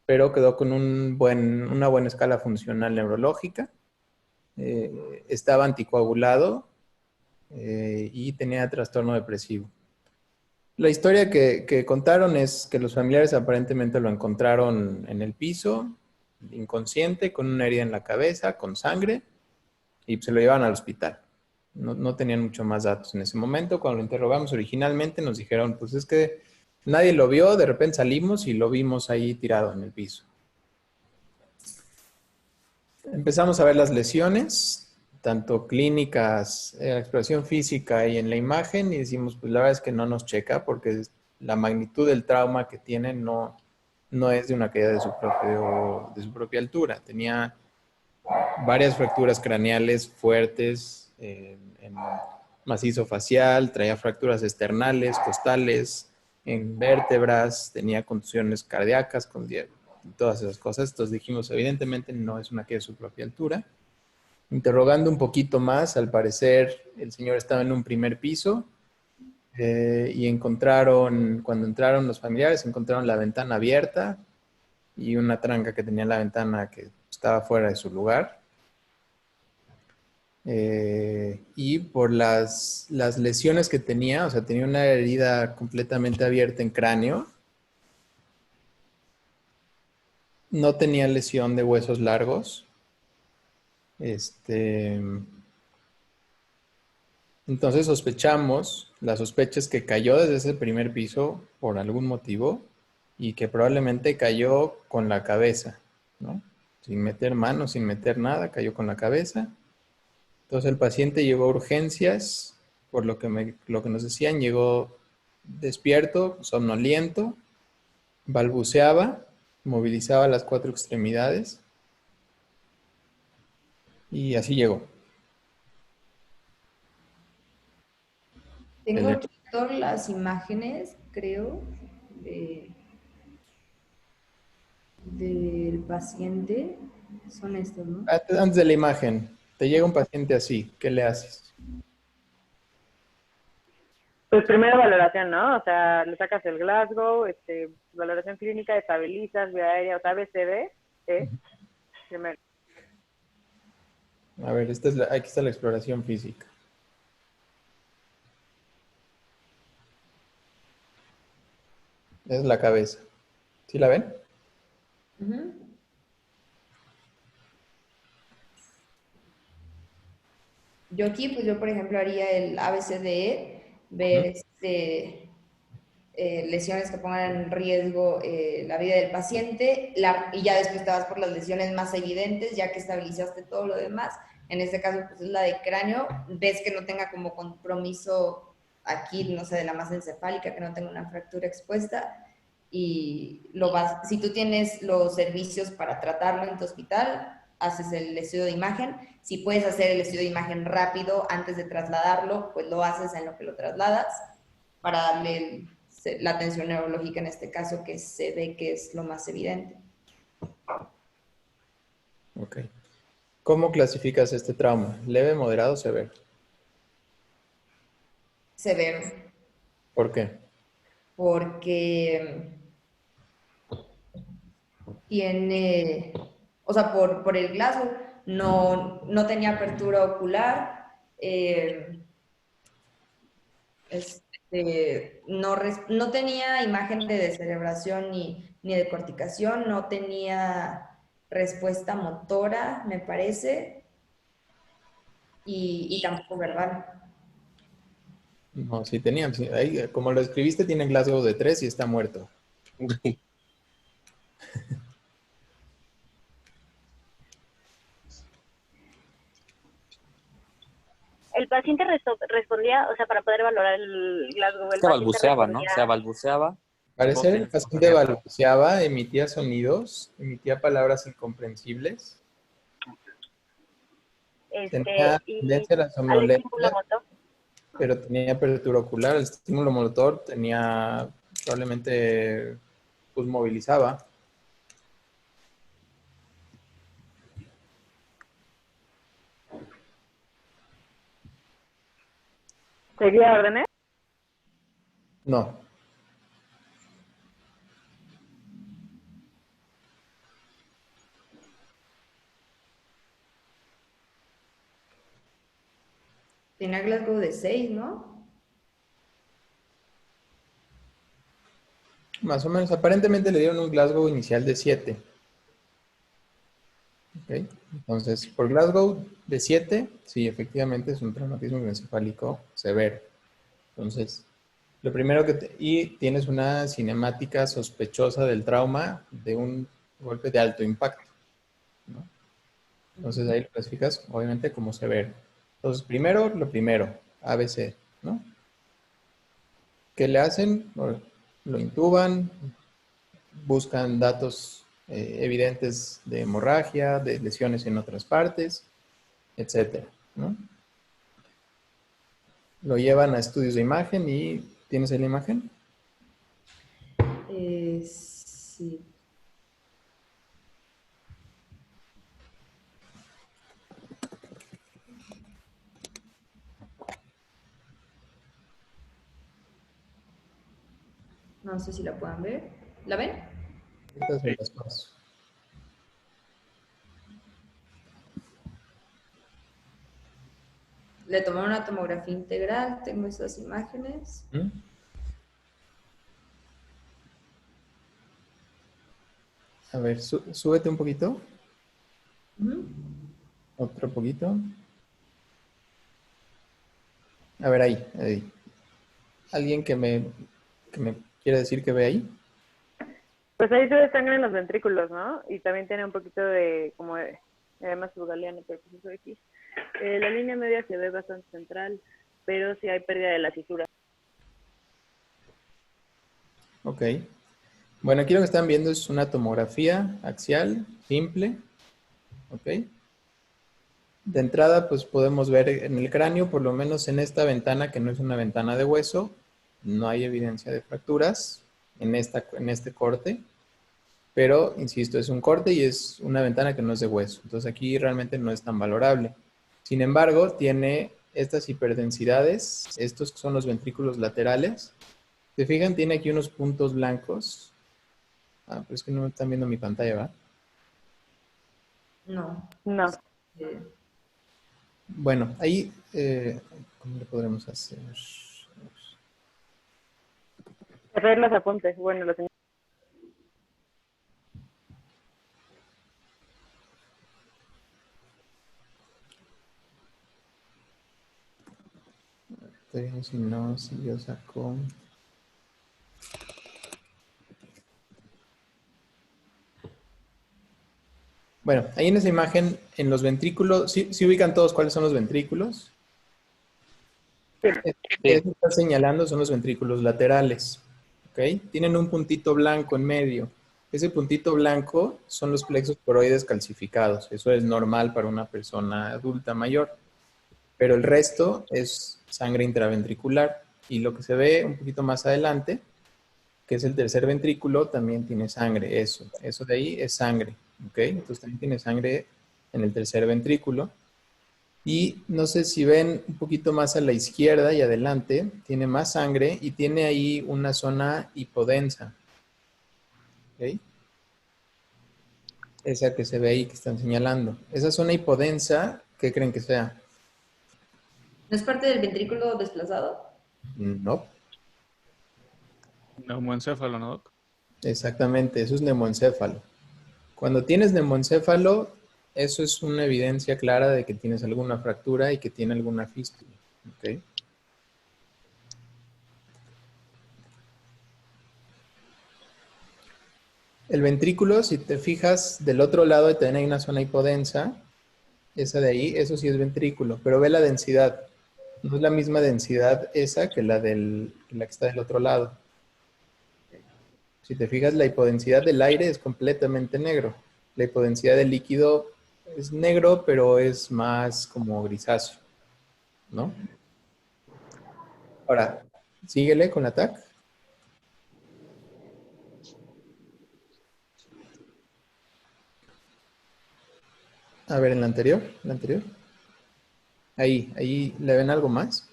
pero quedó con una buena escala funcional neurológica, estaba anticoagulado y tenía trastorno depresivo. La historia que contaron es que los familiares aparentemente lo encontraron en el piso, inconsciente, con una herida en la cabeza, con sangre, y se lo llevaron al hospital. No tenían mucho más datos en ese momento. Cuando lo interrogamos originalmente nos dijeron, pues es que nadie lo vio, de repente salimos y lo vimos ahí tirado en el piso. Empezamos a ver las lesiones, tanto clínicas, en la exploración física y en la imagen, y decimos, pues la verdad es que no nos checa porque la magnitud del trauma que tiene no es de una caída de de su propia altura. Tenía varias fracturas craneales fuertes en macizo facial, traía fracturas esternales, costales, en vértebras, tenía contusiones cardíacas, todas esas cosas. Entonces dijimos, evidentemente no es una caída de su propia altura. Interrogando un poquito más, al parecer el señor estaba en un primer piso y cuando entraron los familiares, encontraron la ventana abierta y una tranca que tenía en la ventana que estaba fuera de su lugar. Y por las lesiones que tenía, o sea, tenía una herida completamente abierta en cráneo. No tenía lesión de huesos largos. Entonces la sospecha es que cayó desde ese primer piso por algún motivo y que probablemente cayó con la cabeza, ¿no? Sin meter manos, sin meter nada, cayó con la cabeza. Entonces el paciente llegó a urgencias, por lo que nos decían, llegó despierto, somnoliento, balbuceaba, movilizaba las 4 extremidades y así llegó. Tengo aquí todas las imágenes, creo, del paciente. Son estos, ¿no? Antes de la imagen, te llega un paciente así, ¿qué le haces? Pues primero valoración, ¿no? O sea, le sacas el Glasgow, valoración clínica, estabilizas, vía aérea, o sea, ABCD, primero. A ver, aquí está la exploración física. Esa es la cabeza. ¿Sí la ven? Ujú. Yo aquí, pues yo por ejemplo haría el ABCDE, ver lesiones que pongan en riesgo la vida del paciente y ya después te vas por las lesiones más evidentes, ya que estabilizaste todo lo demás. En este caso, pues es la de cráneo. Ves que no tenga como compromiso aquí, no sé, de la masa encefálica, que no tenga una fractura expuesta. Y si tú tienes los servicios para tratarlo en tu hospital, haces el estudio de imagen. Si puedes hacer el estudio de imagen rápido antes de trasladarlo, pues lo haces en lo que lo trasladas para darle la atención neurológica en este caso, que se ve que es lo más evidente. Ok. ¿Cómo clasificas este trauma? ¿Leve, moderado, severo? Severo. ¿Por qué? Porque tiene, o sea, por el Glasgow, no tenía apertura ocular, no tenía imagen de descerebración ni de corticación, no tenía respuesta motora, me parece, y tampoco verbal. No, sí tenían. Sí, ahí, como lo escribiste, tiene Glasgow de 3 y está muerto. El paciente respondía, o sea, para poder valorar el Glasgow, el Se paciente balbuceaba, ¿no? respondía. Se balbuceaba. Parecer el paciente balbuceaba, emitía sonidos, emitía palabras incomprensibles. Tenía Y tendencia a la al estímulo somnolencia, motor. pero tenía apertura ocular. El estímulo motor probablemente, pues movilizaba. ¿Seguía órdenes? No. Tenía Glasgow de 6, ¿no? Más o menos. Aparentemente le dieron un Glasgow inicial de 7. Okay. Entonces, por Glasgow de 7, sí, efectivamente es un traumatismo craneoencefálico severo. Entonces, lo primero y tienes una cinemática sospechosa del trauma de un golpe de alto impacto, ¿no? Entonces ahí lo clasificas obviamente como severo. Entonces, primero, lo primero, ABC, ¿no? ¿Qué le hacen? Lo intuban, buscan datos evidentes de hemorragia, de lesiones en otras partes, etcétera, ¿no? Lo llevan a estudios de imagen y ¿tienes ahí la imagen? Sí. No sé si la puedan ver. ¿La ven? Ahorita se las paso. Le tomaron una tomografía integral, tengo estas imágenes. ¿Mm? A ver, súbete un poquito. Ujú. Otro poquito. A ver, ahí. ¿Alguien que me quiere decir que ve ahí? Pues ahí se ve sangre en los ventrículos, ¿no? Y también tiene un poquito de, como de edema subgaleano, pero pues eso aquí. La línea media se ve bastante central, pero sí hay pérdida de la cisura. Ok. Bueno, aquí lo que están viendo es una tomografía axial simple. Ok. De entrada, pues podemos ver en el cráneo, por lo menos en esta ventana, que no es una ventana de hueso, no hay evidencia de fracturas en este corte. Pero, insisto, es un corte y es una ventana que no es de hueso. Entonces aquí realmente no es tan valorable. Sin embargo, tiene estas hiperdensidades. Estos son los ventrículos laterales. ¿Se fijan? Tiene aquí unos puntos blancos. Pero es que no están viendo mi pantalla, ¿va? No. No. Eh, Bueno, ahí, ¿cómo le podremos hacer? Cerrar los apuntes. Bueno, los Estoy viendo si no, si yo saco... Bueno, ahí en esa imagen, en los ventrículos, ¿sí ubican todos cuáles son los ventrículos? Eso que está señalando son los ventrículos laterales, ¿ok? Tienen un puntito blanco en medio. Ese puntito blanco son los plexos coroides calcificados. Eso es normal para una persona adulta mayor. Pero el resto es sangre intraventricular. Y lo que se ve un poquito más adelante, que es el tercer ventrículo, también tiene sangre. Eso de ahí es sangre, ¿ok? Entonces también tiene sangre en el tercer ventrículo. Y no sé si ven un poquito más a la izquierda y adelante, tiene más sangre y tiene ahí una zona hipodensa. ¿Ok? Esa que se ve ahí que están señalando. Esa zona hipodensa, ¿qué creen que sea? ¿No es parte del ventrículo desplazado? No, Neumoencéfalo, ¿no, Doc? exactamente, eso es neumoencéfalo. Cuando tienes neumoencéfalo, eso es una evidencia clara de que tienes alguna fractura y que tiene alguna fístula. ¿Ok? El ventrículo, si te fijas, del otro lado también hay una zona hipodensa. Esa de ahí, eso sí es ventrículo, pero ve la densidad. No es la misma densidad esa que la que está del otro lado. Si te fijas, la hipodensidad del aire es completamente negro. La hipodensidad del líquido es negro, pero es más como grisáceo, ¿no? Ahora, síguele con la TAC. A ver, en la anterior. Ahí, ¿le ven algo más?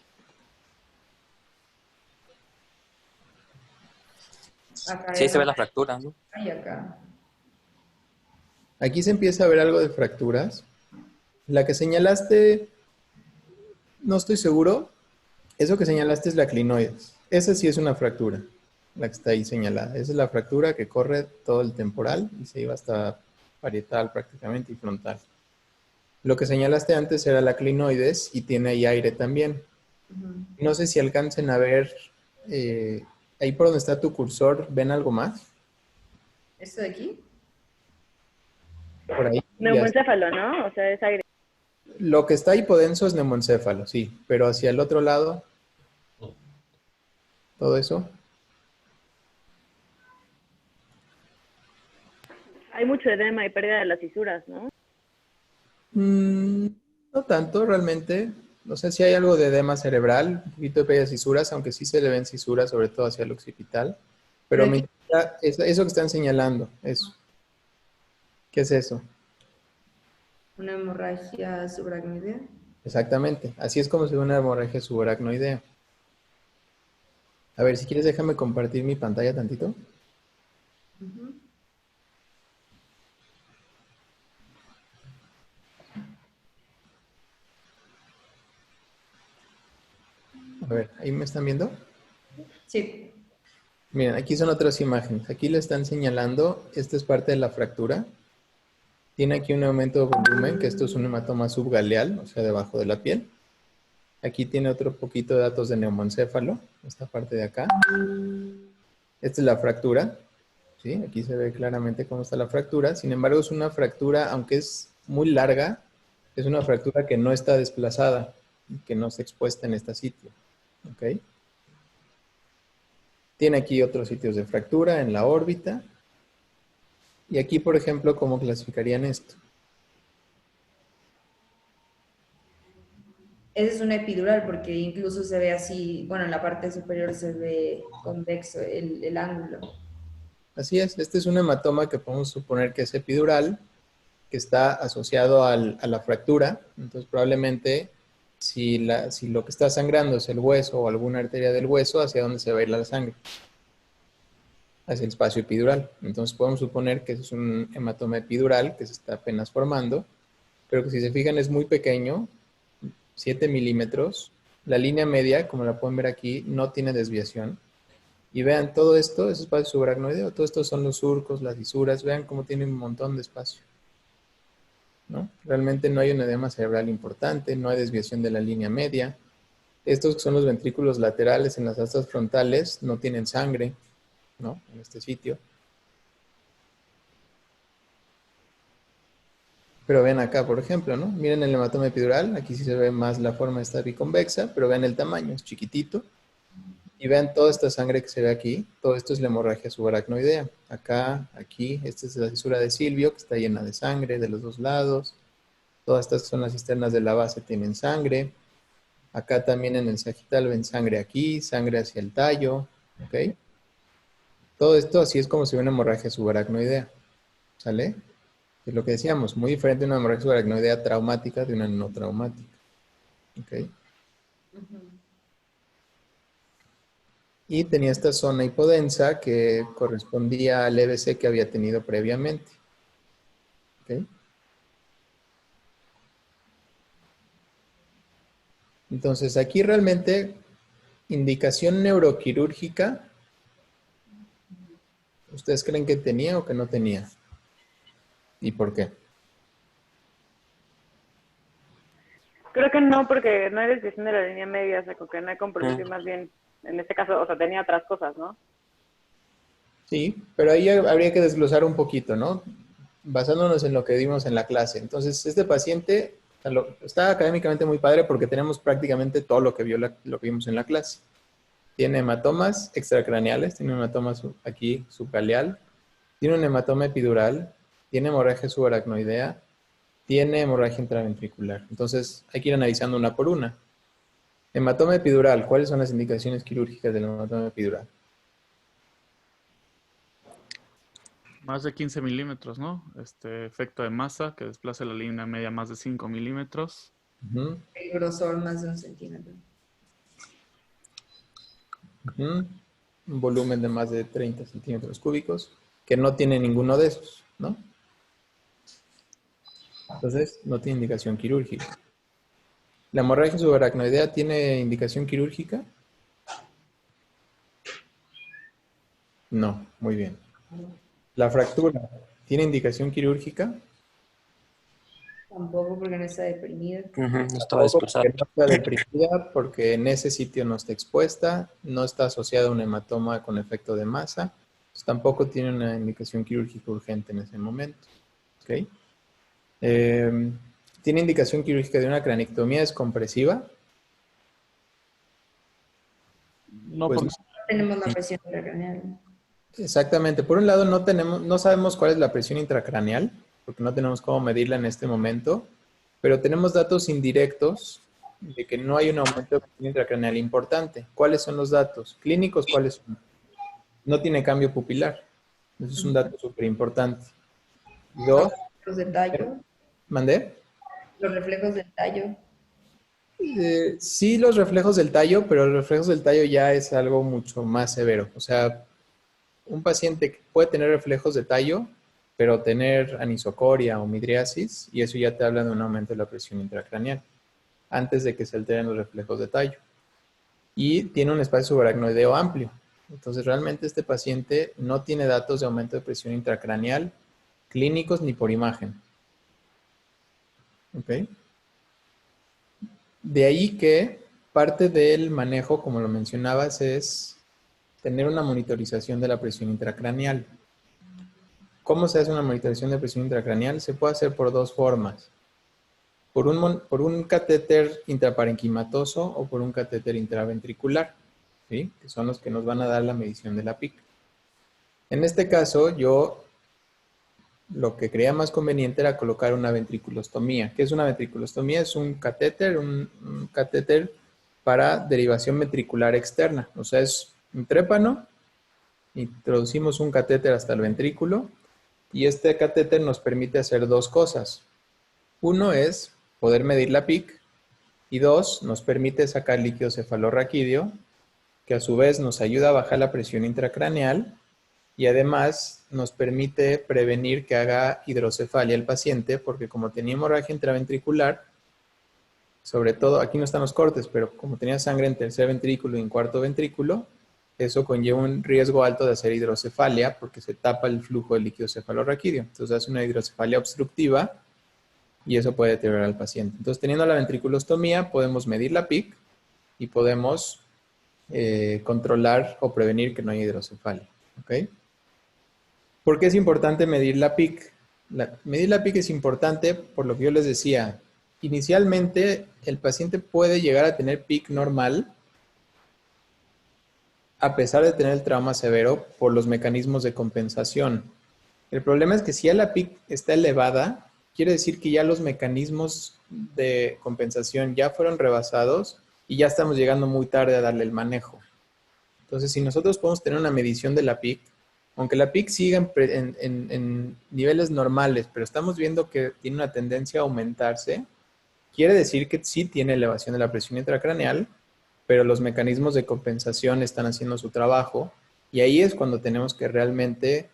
Acá Sí, se ve la fractura, ¿no? y acá. Aquí se empieza a ver algo de fracturas. La que señalaste, no estoy seguro. Eso que señalaste es la clinoides. Esa sí es una fractura, la que está ahí señalada. Esa es la fractura que corre todo el temporal y se iba hasta parietal prácticamente y frontal. Lo que señalaste antes era la clinoides y tiene ahí aire también. Ujú. No sé si alcancen a ver, ahí por donde está tu cursor, ¿ven algo más? ¿Esto de aquí? Por ahí. Neumoencéfalo, ¿no? O sea, es aire. Lo que está hipodenso es neumoencéfalo, sí, pero hacia el otro lado, todo eso. Hay mucho edema y pérdida de las fisuras, ¿no? Mm, no tanto realmente. No sé si hay algo de edema cerebral, un poquito de pérdida de cisuras, aunque sí se le ven cisuras, sobre todo hacia el occipital. Pero Pero me aquí, interesa eso que están señalando, eso. ¿Qué es eso? una hemorragia subaracnoidea. Exactamente. Así es como se ve una hemorragia subaracnoidea. A ver, si quieres déjame compartir mi pantalla tantito. Ujú. A ver, ¿ahí me están viendo? Sí. Miren, aquí son otras imágenes. Aquí le están señalando, esta es parte de la fractura. Tiene aquí un aumento de volumen, que esto es un hematoma subgaleal, o sea, debajo de la piel. Aquí tiene otro poquito de datos de neumoencéfalo, esta parte de acá. Esta es la fractura, ¿sí? Aquí se ve claramente cómo está la fractura. Sin embargo, es una fractura, aunque es muy larga, es una fractura que no está desplazada, que no está expuesta en este sitio, ¿ok? Tiene aquí otros sitios de fractura en la órbita. Y aquí, por ejemplo, ¿cómo clasificarían esto? Esa es una epidural porque incluso se ve así, bueno, en la parte superior se ve convexo el ángulo. Así es, este es un hematoma que podemos suponer que es epidural, que está asociado a la fractura. Entonces, probablemente, si lo que está sangrando es el hueso o alguna arteria del hueso, ¿hacia dónde se va a ir la sangre? Hacia el espacio epidural. Entonces, podemos suponer que es un hematoma epidural que se está apenas formando, pero que si se fijan es muy pequeño, 7 milímetros. La línea media, como la pueden ver aquí, no tiene desviación. Y vean, todo esto es espacio subaracnoideo, todo esto son los surcos, las fisuras, vean cómo tiene un montón de espacio, ¿no? Realmente no hay un edema cerebral importante, no hay desviación de la línea media. Estos que son los ventrículos laterales en las astas frontales no tienen sangre, ¿no? En este sitio. Pero ven acá, por ejemplo, ¿no? Miren el hematoma epidural, aquí sí se ve más la forma esta biconvexa, pero vean el tamaño, es chiquitito. Y vean toda esta sangre que se ve aquí, todo esto es la hemorragia subaracnoidea. Acá, aquí, esta es la fisura de Silvio, que está llena de sangre de los dos lados. Todas estas son las cisternas de la base, tienen sangre. Acá también en el sagital ven sangre aquí, sangre hacia el tallo, ¿ok? Todo esto así es como se ve una hemorragia subaracnoidea, ¿sale? Es lo que decíamos, muy diferente una hemorragia subaracnoidea traumática de una no traumática, ¿ok? Y tenía esta zona hipodensa que correspondía al EBC que había tenido previamente. ¿Ok? Entonces, aquí realmente indicación neuroquirúrgica, ¿ustedes creen que tenía o que no tenía? ¿Y por qué? Creo que no, porque no hay desviación de la línea media, o sea, como que no hay compromiso y más bien, en este caso, o sea, tenía otras cosas, ¿no? Sí, pero ahí habría que desglosar un poquito, ¿no? Basándonos en lo que vimos en la clase. Entonces, este paciente está académicamente muy padre porque tenemos prácticamente todo lo que lo que vimos en la clase. Tiene hematomas extracraneales, tiene un hematoma aquí subcaleal, tiene un hematoma epidural, tiene hemorragia subaracnoidea, tiene hemorragia intraventricular. Entonces, hay que ir analizando una por una. Hematoma epidural, ¿cuáles son las indicaciones quirúrgicas del hematoma epidural? Más de 15 milímetros, ¿no? Efecto de masa que desplace la línea media más de 5 milímetros. Ujú, El grosor más de 1 centímetro. ujú. Un volumen de más de 30 centímetros cúbicos, que no tiene ninguno de esos, ¿no? Entonces, no tiene indicación quirúrgica. ¿La hemorragia subaracnoidea tiene indicación quirúrgica? No, muy bien. ¿La fractura tiene indicación quirúrgica? Tampoco porque no está deprimida. No estaba Tampoco desplazada. porque no está deprimida, porque en ese sitio no está expuesta, no está asociada a un hematoma con efecto de masa, pues tampoco tiene una indicación quirúrgica urgente en ese momento. ¿Ok? ¿Tiene indicación quirúrgica de una cranectomía descompresiva? No, Pues porque Tenemos la presión intracraneal. exactamente. Por un lado, no sabemos cuál es la presión intracraneal, porque no tenemos cómo medirla en este momento, pero tenemos datos indirectos de que no hay un aumento de presión intracraneal importante. ¿Cuáles son los datos? Clínicos, ¿cuáles son? No tiene cambio pupilar. Eso es un dato súper importante. Dos, Los de tallo, ¿mandé? los reflejos del tallo. Sí, los reflejos del tallo, pero los reflejos del tallo ya es algo mucho más severo. O sea, un paciente que puede tener reflejos de tallo, pero tener anisocoria o midriasis, y eso ya te habla de un aumento de la presión intracraneal, antes de que se alteren los reflejos de tallo. Y tiene un espacio subaracnoideo amplio. Entonces, realmente este paciente no tiene datos de aumento de presión intracraneal clínicos ni por imagen. ¿Ok? De ahí que parte del manejo, como lo mencionabas, es tener una monitorización de la presión intracraneal. ¿Cómo se hace una monitorización de presión intracraneal? Se puede hacer por dos formas. Por un catéter intraparenquimatoso o por un catéter intraventricular, ¿sí? Que son los que nos van a dar la medición de la PIC. En este caso, yo lo que creía más conveniente era colocar una ventriculostomía. ¿Qué es una ventriculostomía? Es un catéter para derivación ventricular externa. O sea, es un trépano, introducimos un catéter hasta el ventrículo y este catéter nos permite hacer dos cosas. Uno es poder medir la PIC y dos, nos permite sacar líquido cefalorraquídeo, que a su vez nos ayuda a bajar la presión intracraneal y además nos permite prevenir que haga hidrocefalia el paciente, porque como tenía hemorragia intraventricular, sobre todo, aquí no están los cortes, pero como tenía sangre en tercer ventrículo y en cuarto ventrículo, eso conlleva un riesgo alto de hacer hidrocefalia porque se tapa el flujo de líquido cefalorraquídeo. Entonces hace una hidrocefalia obstructiva y eso puede deteriorar al paciente. Entonces, teniendo la ventriculostomía, podemos medir la PIC y podemos controlar o prevenir que no haya hidrocefalia. ¿Ok? ¿Por qué es importante medir la PIC? Medir la PIC es importante por lo que yo les decía. Inicialmente, el paciente puede llegar a tener PIC normal a pesar de tener el trauma severo por los mecanismos de compensación. El problema es que si ya la PIC está elevada, quiere decir que ya los mecanismos de compensación ya fueron rebasados y ya estamos llegando muy tarde a darle el manejo. Entonces, si nosotros podemos tener una medición de la PIC, aunque la PIC siga en niveles normales, pero estamos viendo que tiene una tendencia a aumentarse, quiere decir que sí tiene elevación de la presión intracraneal, pero los mecanismos de compensación están haciendo su trabajo y ahí es cuando tenemos que realmente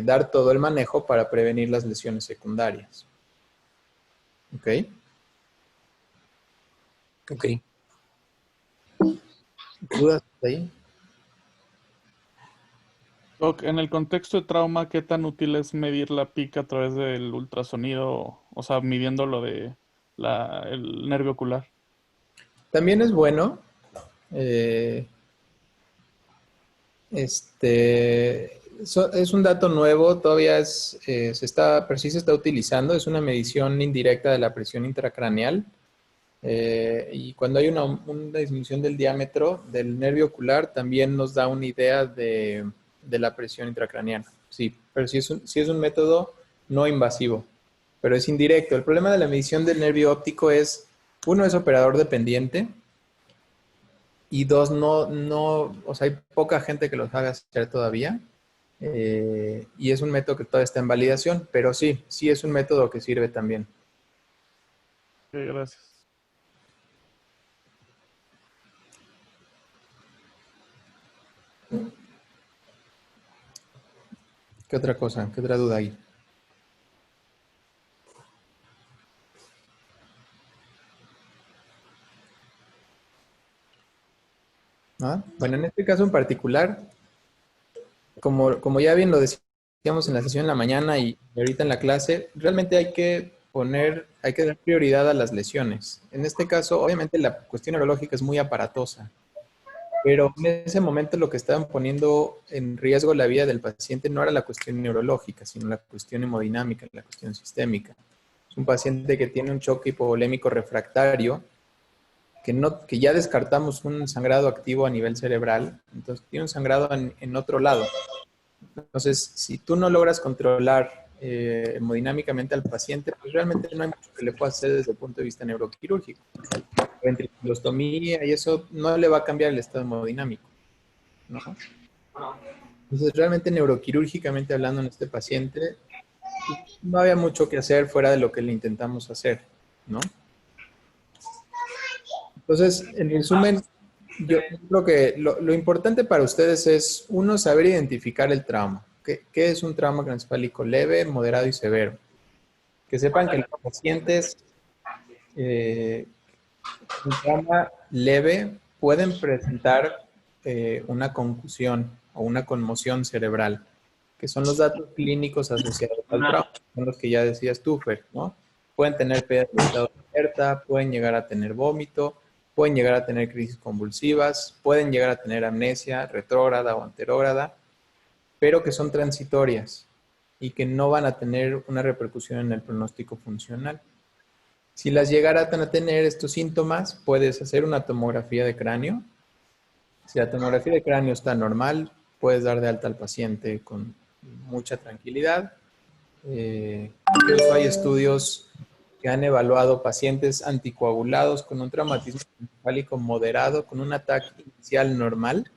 dar todo el manejo para prevenir las lesiones secundarias. ¿Ok? Ok. ¿Dudas ahí? Doc, en el contexto de trauma, ¿qué tan útil es medir la PIC a través del ultrasonido? O sea, midiendo lo de el nervio ocular. También es bueno. Es un dato nuevo, todavía pero sí se está utilizando. Es una medición indirecta de la presión intracraneal. Y cuando hay una disminución del diámetro del nervio ocular, también nos da una idea de la presión intracraneal. Sí, pero sí es un método no invasivo, pero es indirecto. El problema de la medición del nervio óptico es, uno, es operador dependiente y dos, o sea, hay poca gente que lo haga hacer todavía. Y es un método que todavía está en validación, pero sí es un método que sirve también. Ok, gracias. ¿Qué otra cosa? ¿Qué otra duda hay? ¿Ah? Bueno, en este caso en particular, como ya bien lo decíamos en la sesión en la mañana y ahorita en la clase, realmente hay que hay que dar prioridad a las lesiones. En este caso, obviamente la cuestión neurológica es muy aparatosa, pero en ese momento lo que estaban poniendo en riesgo la vida del paciente no era la cuestión neurológica, sino la cuestión hemodinámica, la cuestión sistémica. Es un paciente que tiene un choque hipovolémico refractario, que ya descartamos un sangrado activo a nivel cerebral, entonces tiene un sangrado en otro lado. Entonces, si tú no logras controlar hemodinámicamente al paciente, pues realmente no hay mucho que le pueda hacer desde el punto de vista neuroquirúrgico. Ventriculostomía y eso no le va a cambiar el estado hemodinámico, ¿no? Entonces, realmente neuroquirúrgicamente hablando en este paciente, no había mucho que hacer fuera de lo que le intentamos hacer, ¿no? Entonces, en resumen, yo creo que lo importante para ustedes es, uno, saber identificar el trauma. ¿Qué es un trauma craneoencefálico leve, moderado y severo? Que sepan que los pacientes un trauma leve pueden presentar una concusión o una conmoción cerebral, que son los datos clínicos asociados al trauma, son los que ya decías tú, Fer, ¿no? Pueden tener pérdida de estado de alerta, pueden llegar a tener vómito, pueden llegar a tener crisis convulsivas, pueden llegar a tener amnesia retrógrada o anterógrada, pero que son transitorias y que no van a tener una repercusión en el pronóstico funcional. Si las llegaran a tener estos síntomas, puedes hacer una tomografía de cráneo. Si la tomografía de cráneo está normal, puedes dar de alta al paciente con mucha tranquilidad. Incluso hay estudios que han evaluado pacientes anticoagulados con un traumatismo encefálico moderado, con un ataque inicial normal,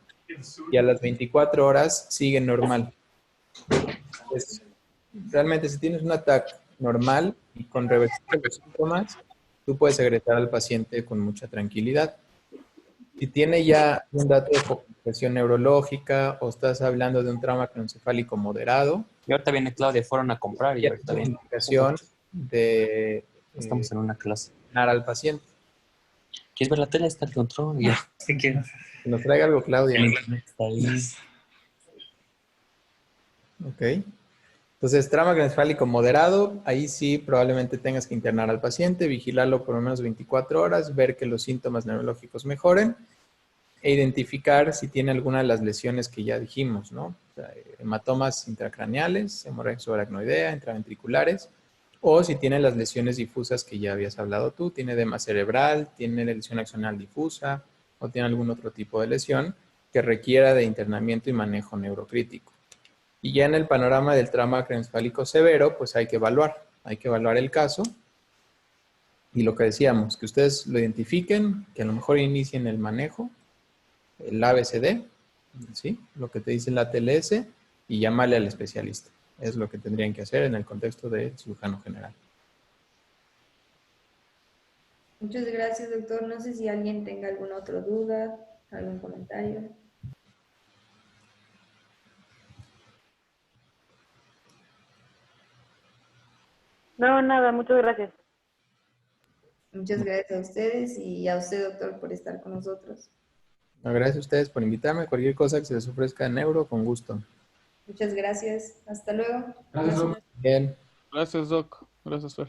y a las 24 horas sigue normal. Pues, realmente, si tienes un ataque normal y con reversión de los síntomas, tú puedes egresar al paciente con mucha tranquilidad. Si tiene ya un dato de focalización neurológica o estás hablando de un trauma craneoencefálico moderado, Y ahorita viene Claudia, fueron a comprar y ya ahorita es viene. indicación de Estamos en una clase. dar al paciente. ¿Quieres ver la tele? Está el control. Ya. ¿Qué quieres? Que nos traiga algo, Claudia. Está ahí. Ok. Entonces, trauma craneoencefálico moderado, ahí sí probablemente tengas que internar al paciente, vigilarlo por lo menos 24 horas, ver que los síntomas neurológicos mejoren e identificar si tiene alguna de las lesiones que ya dijimos, ¿no? O sea, hematomas intracraneales, hemorragia subaracnoidea, intraventriculares, o si tiene las lesiones difusas que ya habías hablado tú, tiene edema cerebral, tiene lesión axonal difusa, o tiene algún otro tipo de lesión que requiera de internamiento y manejo neurocrítico. Y ya en el panorama del trauma craneoencefálico severo, pues hay que evaluar el caso. Y lo que decíamos, que ustedes lo identifiquen, que a lo mejor inicien el manejo, el ABCD, ¿sí? Lo que te dice la TLS, y llamarle al especialista. Es lo que tendrían que hacer en el contexto del cirujano general. Muchas gracias, doctor. No sé si alguien tenga alguna otra duda, algún comentario. No, nada, muchas gracias. Muchas gracias a ustedes y a usted, doctor, por estar con nosotros. Gracias a ustedes por invitarme. Cualquier cosa que se les ofrezca en neuro, con gusto. Muchas gracias. Hasta luego. Bien. Gracias, Doc. Gracias, Fer.